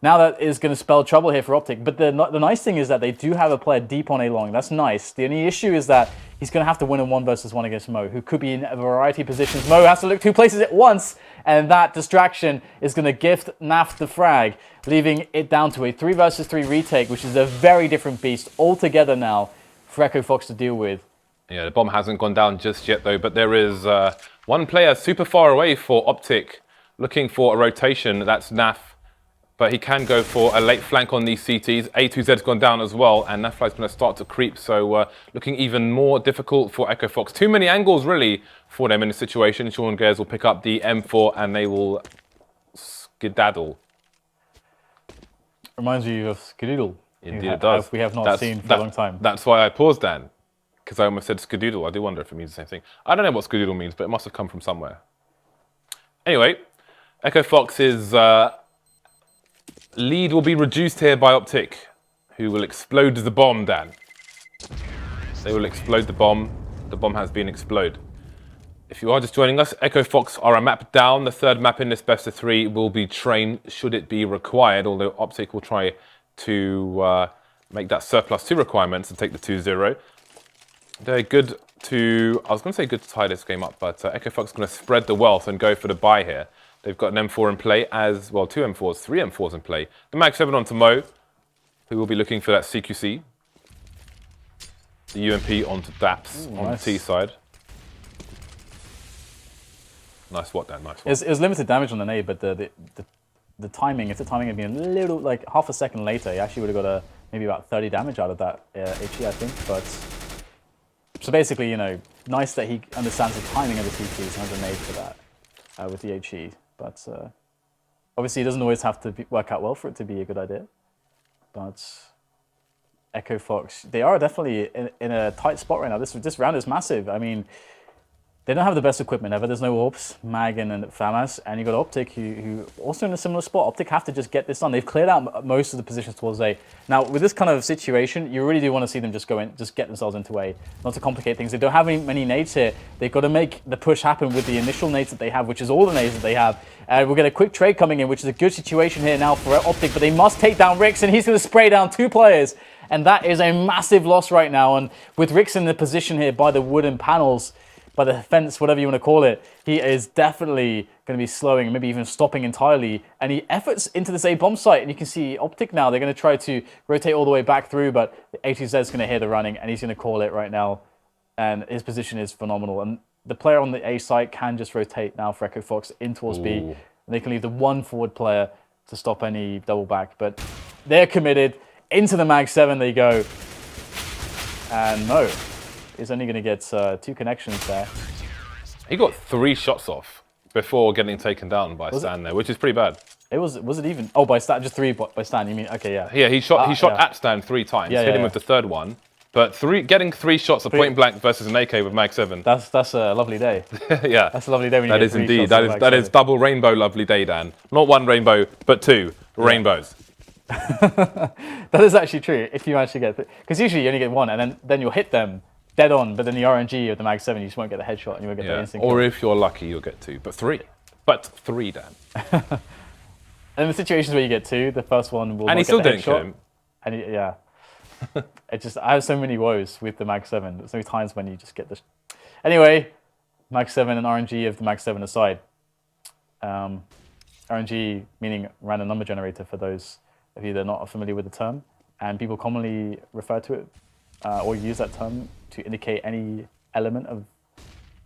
Now that is going to spell trouble here for OpTic, but the nice thing is that they do have a player deep on A long. That's nice. The only issue is that he's going to have to win a 1-versus-1 against Mo, who could be in a variety of positions. Mo has to look 2 places at once, and that distraction is going to gift NAF the frag, leaving it down to a 3-versus-3 retake, which is a very different beast altogether now for EchoFox to deal with. Yeah, the bomb hasn't gone down just yet though, but there is one player super far away for OpTic looking for a rotation. That's NAF. But he can go for a late flank on these CTs. A2Z's gone down as well, and NAF-FLY's going to start to creep, so looking even more difficult for EchoFox. Too many angles, really, for them in this situation. Sean Gares will pick up the M4, and they will skedaddle. Reminds you of Skedoodle. Indeed it does. We have not seen for a long time. That's why I paused, Dan, because I almost said Skedoodle. I do wonder if it means the same thing. I don't know what Skedoodle means, but it must have come from somewhere. Anyway, EchoFox's lead will be reduced here by OpTic, who will explode the bomb, Dan. They will explode the bomb. The bomb has been exploded. If you are just joining us, EchoFox are a map down. The third map in this best of 3 will be train should it be required, although OpTic will try to make that surplus 2 requirements and take the 2-0. They're good to, I was going to say good to tie this game up, but EchoFox is going to spread the wealth and go for the buy here. They've got an M4 in play as, well, 2 M4s, 3 M4s in play. The Mag 7 onto Mo, who will be looking for that CQC. The UMP onto daps on nice. the T side. Nice what, Dan? Nice what. It was limited damage on the nade, but the timing, if the timing had been a little, like half a second later, he actually would have got maybe about 30 damage out of that HE, I think. But so basically, you know, nice that he understands the timing of the CQs and has a nade for that with the HE. But obviously, it doesn't always have to work out well for it to be a good idea. But EchoFox, they are definitely in a tight spot right now. This round is massive. I mean, they don't have the best equipment ever. There's no AWPs, Magan and FAMAS, and you got OpTic, who also in a similar spot. OpTic have to just get this done. They've cleared out most of the positions towards A. Now, with this kind of situation, you really do want to see them just go in, just get themselves into A, not to complicate things. They don't have many nades here. They've got to make the push happen with the initial nades that they have, which is all the nades that they have. We'll get a quick trade coming in, which is a good situation here now for OpTic, but they must take down Rix, and he's going to spray down 2 players. And that is a massive loss right now. And with Rix in the position here by the wooden panels, by the fence, whatever you want to call it, he is definitely going to be slowing, maybe even stopping entirely. And he efforts into this A bomb site, and you can see OpTic now, they're going to try to rotate all the way back through, but the A2Z is going to hear the running, and he's going to call it right now. And his position is phenomenal. And the player on the A site can just rotate now for EchoFox in towards B, and they can leave the 1 forward player to stop any double back. But they're committed. Into the Mag 7 they go. And Mo is only going to get 2 connections there. He got 3 shots off before getting taken down by Stan there, which is pretty bad. Was it even? Oh, by Stan, just 3 by Stan. You mean? Okay, yeah. Yeah, he shot yeah. at Stan 3 times. Hit him with the 3rd one, But getting 3 shots at point blank versus an AK with Mag 7. That's a lovely day. Yeah. That's a lovely day when you That get is 3 indeed. shots That is double rainbow lovely day, Dan. Not 1 rainbow, but 2 rainbows. That is actually true. If you manage to get, because usually you only get 1, and then you'll hit them dead on. But then the RNG of the Mag 7, you just won't get the headshot, and you won't get the instant kill. Or if you're lucky, you'll get 2, but 3. But 3, Dan. And the situations where you get 2, the first one will. And he still didn't kill him. And yeah. I have so many woes with the Mag 7. There's so many times when you just get this. Anyway, Mag 7 and RNG of the Mag 7 aside. RNG meaning random number generator for those of you that are not familiar with the term. And people commonly refer to it or use that term to indicate any element of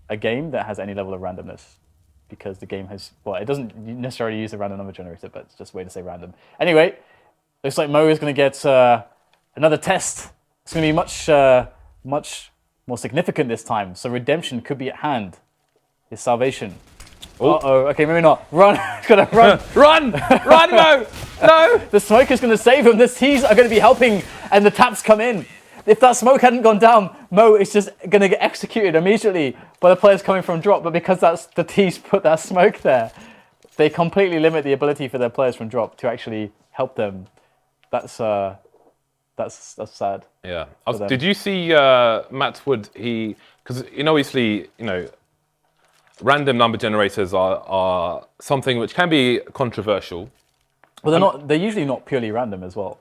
a game that has any level of randomness. Because the game has, well, it doesn't necessarily use a random number generator, but it's just a way to say random. Anyway, looks like Mo is going to get another test. It's going to be much more significant this time. So redemption could be at hand. His salvation. Uh-oh. Okay, maybe not. Run. He's got to run. Run, Mo. No. The smoke is going to save him. The T's are going to be helping, and the taps come in. If that smoke hadn't gone down, Mo is just going to get executed immediately by the players coming from drop. But because the T's put that smoke there, they completely limit the ability for their players from drop to actually help them. That's sad. Yeah. Did you see Matt Wood? Because obviously, random number generators are something which can be controversial. Well, they're usually not purely random as well.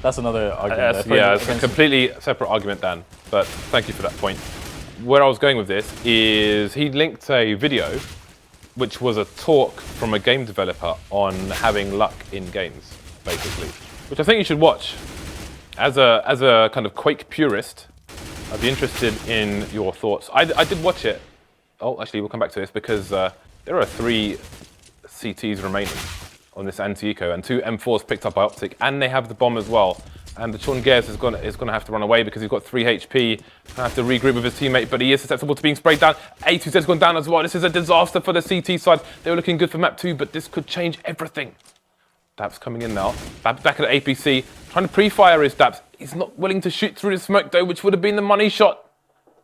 That's another argument. It's a completely separate argument, Dan. But thank you for that point. Where I was going with this is he linked a video, which was a talk from a game developer on having luck in games, basically, which I think you should watch. As a kind of Quake purist, I'd be interested in your thoughts. I did watch it. Oh, actually, we'll come back to this because there are 3 CTs remaining on this anti-eco and 2 M4s picked up by OpTic, and they have the bomb as well. And the Sean Gares is going to have to run away because he's got 3 HP. He's going to have to regroup with his teammate, but he is susceptible to being sprayed down. A2Z's gone down as well. This is a disaster for the CT side. They were looking good for map 2, but this could change everything. Daps coming in now. Back at the APC, trying to pre-fire his Daps. He's not willing to shoot through the smoke though, which would have been the money shot.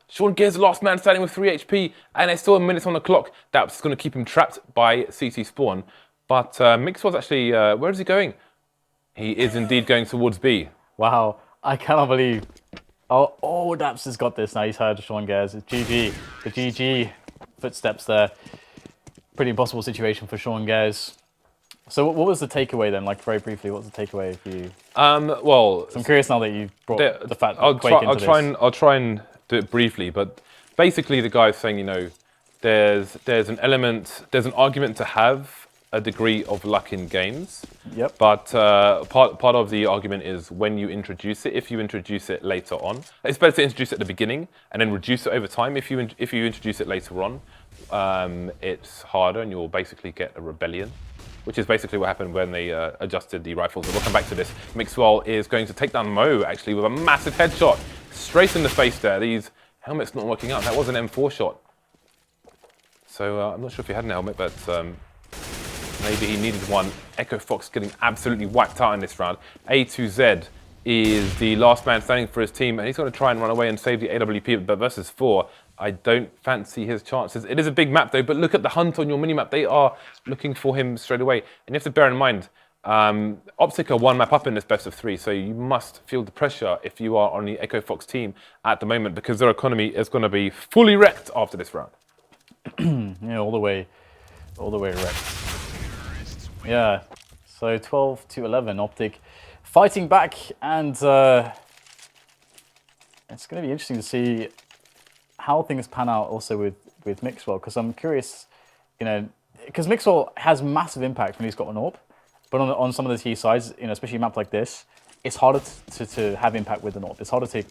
Sean Gares, the last man standing with 3 HP, and there's still a minute on the clock. Daps is going to keep him trapped by CT spawn. But mixwell's actually, where is he going? He is indeed going towards B. Wow, I cannot believe. Oh, Daps has got this now. He's heard Sean Gares. It's GG. The GG footsteps there. Pretty impossible situation for Sean Gares. So what was the takeaway then? Like very briefly, what was the takeaway for you? Well, so I'm curious now that you've brought the fact I'll try and do it briefly, but basically the guy's saying, there's an argument to have a degree of luck in games. Yep. But part of the argument is when you introduce it. If you introduce it later on, it's better to introduce it at the beginning and then reduce it over time. If you introduce it later on, it's harder and you'll basically get a rebellion, which is basically what happened when they adjusted the rifles. But we'll come back to this. Mixwell is going to take down Mo actually with a massive headshot straight in the face there. These helmets not working out. That was an M4 shot. So I'm not sure if he had an helmet, but maybe he needed one. EchoFox getting absolutely wiped out in this round. A2Z is the last man standing for his team, and he's going to try and run away and save the AWP, but versus 4, I don't fancy his chances. It is a big map though, but look at the hunt on your minimap. They are looking for him straight away. And you have to bear in mind, OpTic are 1 map up in this best of 3, so you must feel the pressure if you are on the EchoFox team at the moment, because their economy is going to be fully wrecked after this round. Yeah, all the way wrecked. Yeah, so 12-11, OpTic fighting back, and it's going to be interesting to see how things pan out also with Mixwell, because I'm curious, because Mixwell has massive impact when he's got an AWP, but on some of the T sides, especially a map like this, it's harder to have impact with an AWP. It's harder to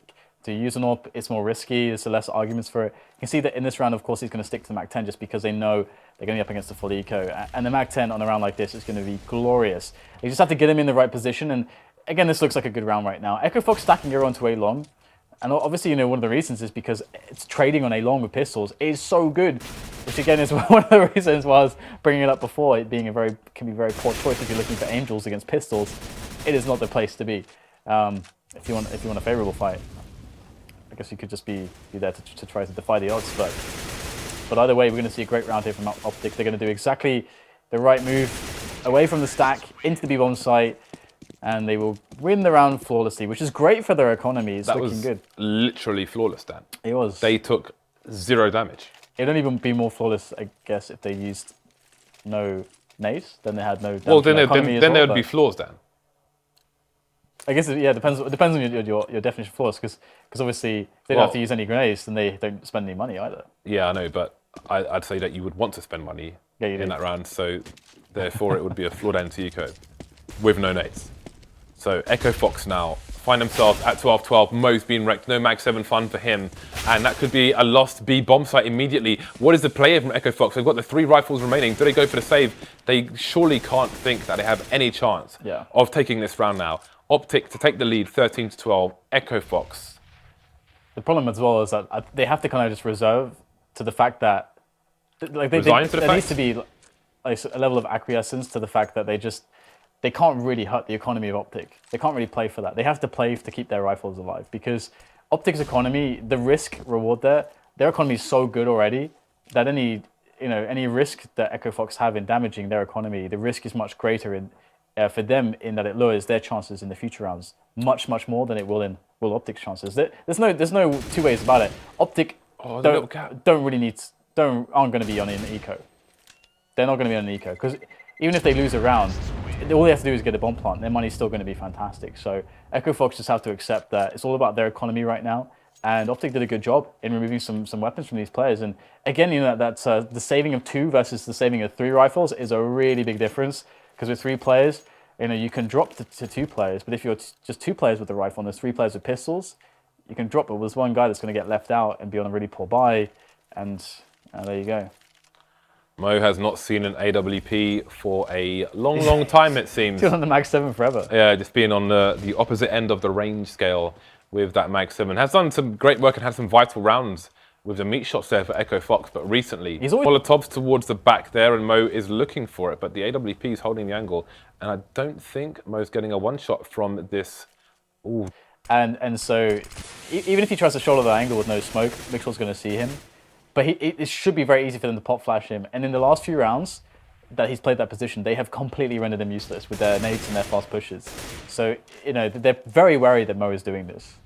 use an AWP, it's more risky, there's less arguments for it. You can see that in this round, of course, he's going to stick to the Mag 10 just because they know they're going to be up against the full eco. And the Mag 10 on a round like this is going to be glorious. You just have to get him in the right position. And again, this looks like a good round right now. EchoFox stacking everyone to A long. And obviously, one of the reasons is because it's trading on A long with pistols is so good. Which again is one of the reasons why I was bringing it up before. It being can be a very poor choice if you're looking for angels against pistols. It is not the place to be. if you want a favorable fight, I guess you could just be there to try to defy the odds. But either way, we're going to see a great round here from OpTic. They're going to do exactly the right move, away from the stack, into the B-bomb site, and they will win the round flawlessly, which is great for their economy. It's looking good. Literally flawless, Dan. It was. They took 0 damage. It'd only be more flawless, I guess, if they used no nades. Then they had no damage. Well, then there would be flaws, Dan. I guess it depends on your definition of flaws, because obviously they don't have to use any grenades, then they don't spend any money either. Yeah, I know, but I'd say that you would want to spend money in that round, so therefore it would be a flawed anti-eco with no nades. So EchoFox now find themselves at 12-12. Mo's been wrecked. No Mag 7 fun for him. And that could be a lost B bomb site immediately. What is the play here from EchoFox? They've got the 3 rifles remaining. Do they go for the save? They surely can't think that they have any chance of taking this round now. OpTic to take the lead, 13-12. EchoFox. The problem as well is that they have to kind of just reserve to the fact that there needs to be like a level of acquiescence to the fact that they can't really hurt the economy of OpTic. They can't really play for that. They have to play to keep their rifles alive, because OpTic's economy, the risk reward their economy is so good already that any risk that EchoFox have in damaging their economy, the risk is much greater for them in that it lowers their chances in the future rounds much more than it will OpTic's chances. There's no two ways about it. OpTic aren't going to be on an eco. They're not going to be on an eco, because even if they lose a round, all they have to do is get a bomb plant. Their money's still going to be fantastic. So EchoFox just have to accept that it's all about their economy right now. And OpTic did a good job in removing some weapons from these players. And again, that's the saving of 2 versus the saving of 3 rifles is a really big difference. Because with 3 players, you can drop to 2 players. But if you're just 2 players with the rifle and there's 3 players with pistols, you can drop. But there's one guy that's going to get left out and be on a really poor buy. And there you go. Mo has not seen an AWP for a long time, it seems. Still on the Mag 7 forever. Yeah, just being on the opposite end of the range scale with that Mag 7. Has done some great work and had some vital rounds with the meat shots there for EchoFox, but recently, Molotovs towards the back there, and Mo is looking for it, but the AWP is holding the angle, and I don't think Mo's getting a one-shot from this. Ooh. And so, even if he tries to shoulder the angle with no smoke, mixwell's going to see him. But it should be very easy for them to pop flash him. And in the last few rounds that he's played that position, they have completely rendered him useless with their nades and their fast pushes. So, they're very wary that Mo is doing this.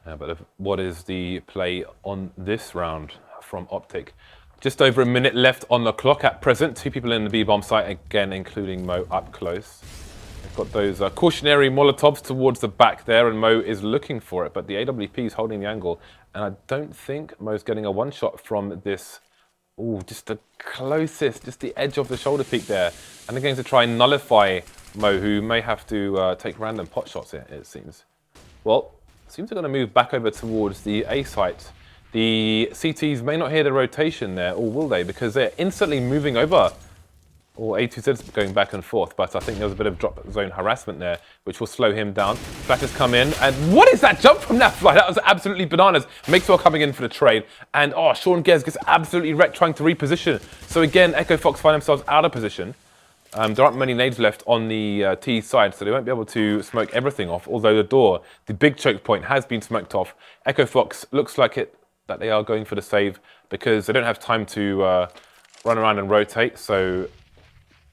Yeah, but what is the play on this round from OpTic? Just over a minute left on the clock at present. 2 people in the B-bomb site again, including Mo up close. They've got those cautionary Molotovs towards the back there, and Mo is looking for it, but the AWP is holding the angle. And I don't think Mo's getting a one-shot from this. Ooh, just the closest, just the edge of the shoulder peak there. And they're going to try and nullify Mo, who may have to take random pot shots here, it seems. Well, it seems they're going to move back over towards the A site. The CTs may not hear the rotation there, or will they? Because they're instantly moving over. Or A2Z's going back and forth, but I think there was a bit of drop zone harassment there, which will slow him down. Flashes come in, and what is that jump from NAF-FLY? That was absolutely bananas. Mixwell coming in for the trade, and Sean Gares gets absolutely wrecked trying to reposition. So again, EchoFox find themselves out of position. There aren't many nades left on the T side, so they won't be able to smoke everything off, although the door, the big choke point, has been smoked off. EchoFox looks like that they are going for the save, because they don't have time to run around and rotate, so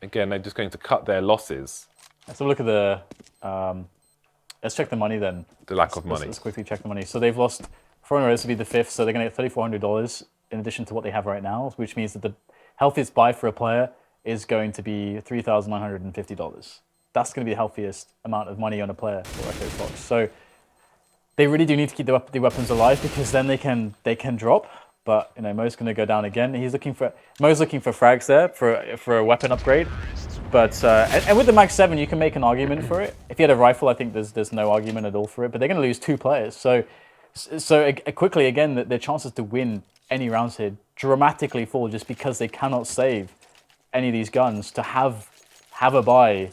again, they're just going to cut their losses. Let's have a look at the... let's check the money then. The lack of money. Let's quickly check the money. So they've lost 4 in a row, this will be the 5th, so they're going to get $3,400 in addition to what they have right now, which means that the healthiest buy for a player is going to be $3,950. That's going to be the healthiest amount of money on a player for EchoFox. So they really do need to keep the weapons alive, because then they can drop. But Mo's going to go down again. Mo's looking for frags there for a weapon upgrade. But and with the Mag 7, you can make an argument for it. If you had a rifle, I think there's no argument at all for it. But they're going to lose 2 players. So quickly again, their chances to win any rounds here dramatically fall, just because they cannot save any of these guns to have a buy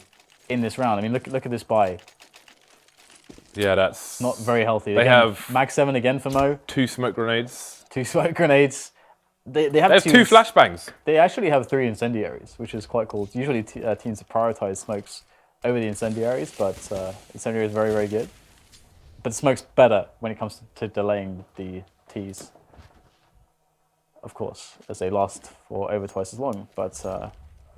in this round. I mean, look at this buy. Yeah, that's not very healthy. They have Mag 7 again for Mo. 2 smoke grenades. 2 smoke grenades. They have 2 flashbangs. They actually have 3 incendiaries, which is quite cool. Usually teams prioritize smokes over the incendiaries, but incendiary is very, very good. But smoke's better when it comes to delaying the Ts, of course, as they last for over twice as long. But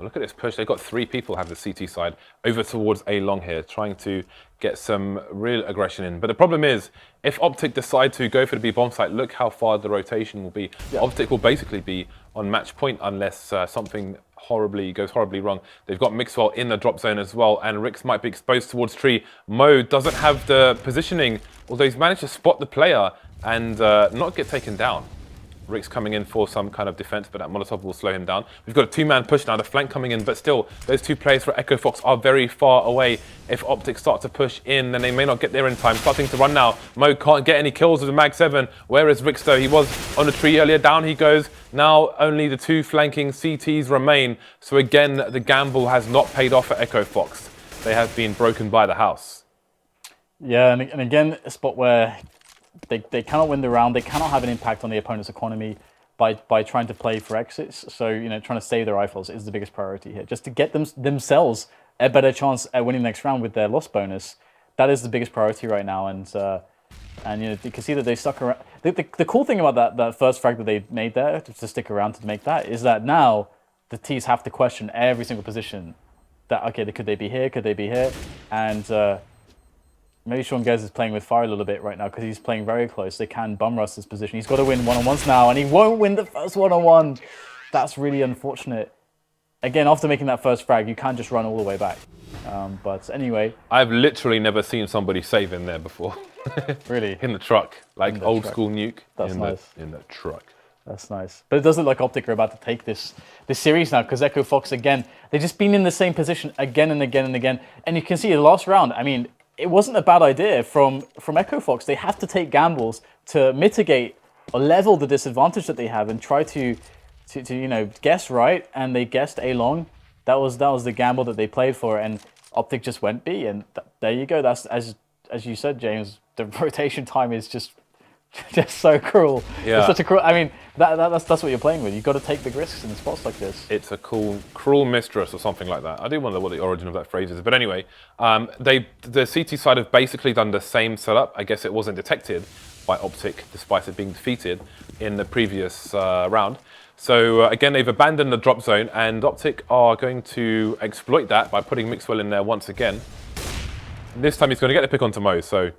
look at this push. They've got 3 people have the CT side over towards A long here, trying to get some real aggression in. But the problem is, if OpTic decide to go for the B bomb site, look how far the rotation will be. Yeah. OpTic will basically be on match point unless something goes horribly wrong. They've got mixwell in the drop zone as well, and Rix might be exposed towards tree. Mo doesn't have the positioning, although he's managed to spot the player and not get taken down. Rick's coming in for some kind of defense, but that Molotov will slow him down. We've got a 2-man push now, the flank coming in, but still, those 2 players for EchoFox are very far away. If OpTic start to push in, then they may not get there in time. Starting to run now. Mo can't get any kills with the Mag 7. Where is Rix though? He was on the tree earlier. Down he goes. Now only the 2 flanking CTs remain. So again, the gamble has not paid off for EchoFox. They have been broken by the house. Yeah, and again, a spot where they cannot win the round. They cannot have an impact on the opponent's economy by trying to play for exits. So, trying to save their rifles is the biggest priority here. Just to get themselves a better chance at winning the next round with their loss bonus. That is the biggest priority right now. And you can see that they stuck around. The cool thing about that first frag that they made there, to stick around to make that, is that now the Ts have to question every single position. That, okay, could they be here? Could they be here? And maybe Sean Gares is playing with fire a little bit right now because he's playing very close. They can bum rush this position. He's got to win one-on-ones now, and he won't win the first one-on-one. That's really unfortunate. Again, after making that first frag, you can't just run all the way back. But anyway. I've literally never seen somebody save in there before. Really? In the truck, like old school nuke. That's nice. In the truck. That's nice. But it does look like OpTic are about to take this series now, because EchoFox, again, they've just been in the same position again and again and again. And you can see the last round, I mean, it wasn't a bad idea from EchoFox. They have to take gambles to mitigate or level the disadvantage that they have and try to guess right. And they guessed A long. That was the gamble that they played for, and OpTic just went B. And there you go. That's as you said, James. The rotation time is just so cruel. Yeah. It's such a cruel. I mean, that's what you're playing with. You've got to take big risks in spots like this. It's a cruel mistress or something like that. I do wonder what the origin of that phrase is. But anyway, the CT side have basically done the same setup. I guess it wasn't detected by OpTic, despite it being defeated in the previous round. So again, they've abandoned the drop zone, and OpTic are going to exploit that by putting mixwell in there once again. And this time he's going to get the pick onto Mo. So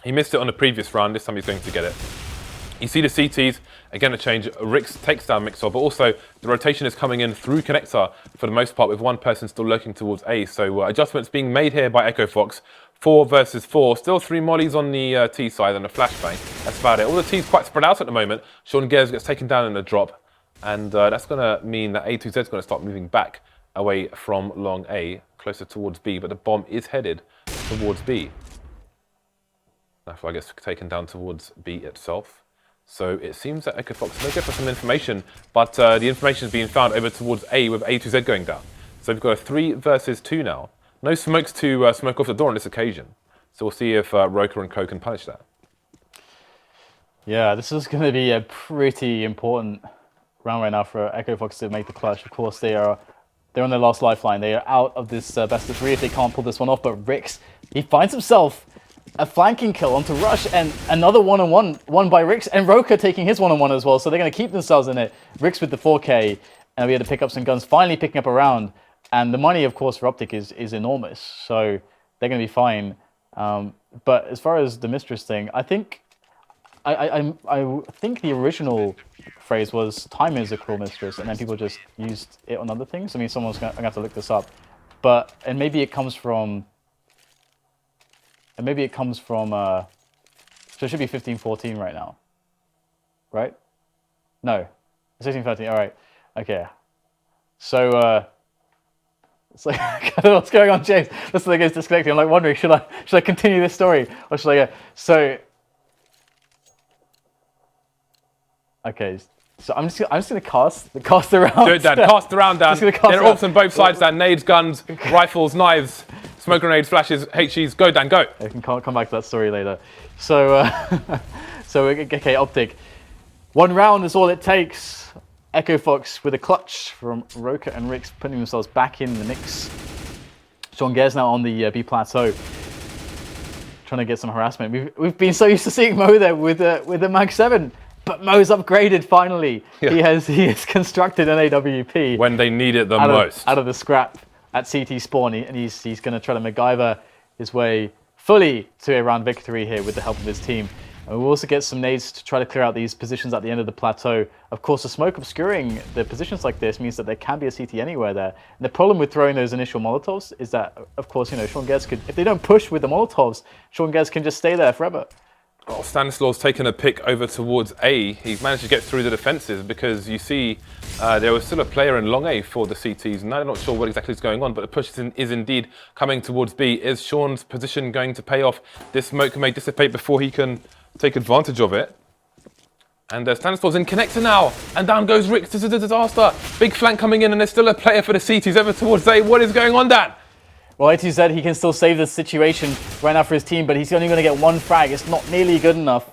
he missed it on the previous round. This time he's going to get it. You see the CTs, again a change. Rix takes down mixwell, but also the rotation is coming in through connector for the most part, with one person still lurking towards A. So adjustments being made here by EchoFox. 4 versus 4. Still 3 mollies on the T side and a flashbang. That's about it. All the T's quite spread out at the moment. Sean Gares gets taken down in the drop. And that's going to mean that A2Z is going to start moving back away from long A, closer towards B. But the bomb is headed towards B. NAF-FLY gets taken down towards B itself. So it seems that EchoFox may go for some information, but the information is being found over towards A with A2Z going down. So we've got a 3 versus 2 now. No smokes to smoke off the door on this occasion. So we'll see if Roca and Co can punish that. Yeah, this is going to be a pretty important round right now for EchoFox to make the clutch. Of course, they're on their last lifeline. They are out of this best of 3 if they can't pull this one off. But Rix, he finds himself a flanking kill onto Rush, and another one-on-one won by Rix, and Roca taking his one-on-one as well. So they're going to keep themselves in it. Rix with the 4K, and we had to pick up some guns, finally picking up a round. And the money, of course, for OpTic is enormous. So they're going to be fine. But as far as the mistress thing, I think the original phrase was "time is a cruel mistress," and then people just used it on other things. I mean, I'm gonna have to look this up, and maybe it comes from. So it should be 15-14 right now, right? No, 16-13. All right, okay. So it's like, I don't know what's going on, James. This thing is disconnecting. I'm like wondering, should I continue this story or should I go? So. Okay, so I'm just gonna cast around. Do it, Dan. Cast around, Dan. There are orbs on both sides, Dan. Nades, guns, rifles, knives, smoke grenades, flashes, HEs. Go, Dan. Go. I can come back to that story later. So, okay, OpTic. 1 round is all it takes. EchoFox with a clutch from Roca and Rix, putting themselves back in the mix. Sean Gares now on the B plateau, trying to get some harassment. We've been so used to seeing Mo there with the Mag 7, but Mo's upgraded finally. Yeah. He has constructed an AWP when they need it the most out of the scrap at CT spawn, and he's going to try to MacGyver his way fully to a round victory here with the help of his team. And we'll also get some nades to try to clear out these positions at the end of the plateau. Of course, the smoke obscuring the positions like this means that there can be a CT anywhere there. And the problem with throwing those initial Molotovs is that, of course, Sean Gares could, if they don't push with the Molotovs, Sean Gares can just stay there forever. Well, Stanislaw's taken a pick over towards A. He's managed to get through the defenses because you see there was still a player in long A for the CTs, and I'm not sure what exactly is going on, but the push is indeed coming towards B. Is Sean's position going to pay off? This smoke may dissipate before he can take advantage of it. And Stanislaw's in connector now, and down goes Rick. This is a disaster. Big flank coming in, and there's still a player for the CTs over towards A. What is going on, Dan? Well, A2Z, he can still save the situation right now for his team, but he's only going to get one frag. It's not nearly good enough.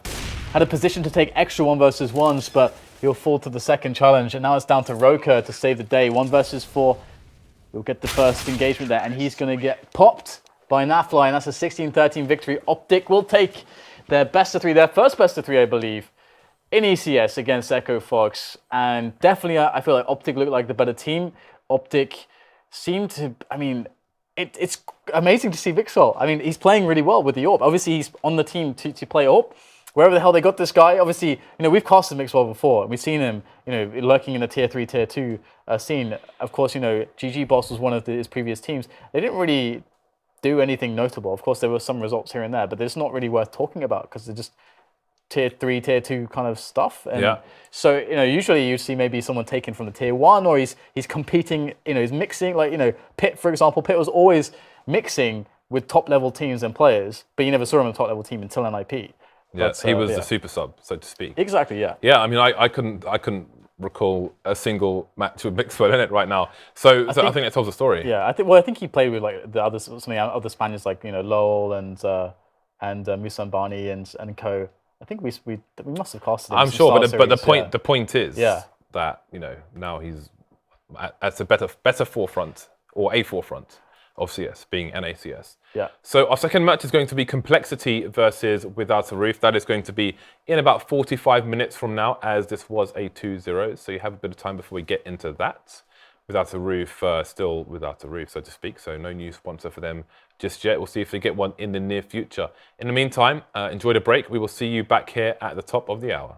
Had a position to take extra 1 versus 1s, but he'll fall to the second challenge. And now it's down to Roca to save the day. 1 versus 4. He'll get the first engagement there, and he's going to get popped by NAF-FLY, and that's a 16-13 victory. OpTic will take their best of 3, their first best of 3, I believe, in ECS against EchoFox. And definitely, I feel like OpTic looked like the better team. OpTic seemed to, I mean, it's amazing to see Mixwell. I mean, he's playing really well with the AWP. Obviously, he's on the team to play AWP. Wherever the hell they got this guy, obviously, we've casted Mixwell before. We've seen him, lurking in the tier 3, tier 2 scene. Of course, GG Boss was one of his previous teams. They didn't really do anything notable. Of course, there were some results here and there, but it's not really worth talking about because they're just tier 3, tier 2 kind of stuff. And yeah. So, usually you see maybe someone taken from the tier 1, or he's competing, he's mixing, like, Pitt, for example. Pitt was always mixing with top level teams and players, but you never saw him in a top level team until NIP. Yeah, but, he was the super sub, so to speak. Exactly, yeah. Yeah, I mean, I couldn't recall a single match with Mixwell in it right now. So I think that tells the story. Yeah, I think he played with like the others, some of the other Spaniards like Lowell and Musambani and co. I think we must have casted him. I'm sure, but the point is that now he's at a better forefront, or a forefront of CS, being NACS. Yeah. So our second match is going to be Complexity versus Without a Roof. That is going to be in about 45 minutes from now, as this was a 2-0. So you have a bit of time before we get into that. Without a Roof, still without a roof, so to speak. So no new sponsor for them just yet. We'll see if they get one in the near future. In the meantime, enjoy the break. We will see you back here at the top of the hour.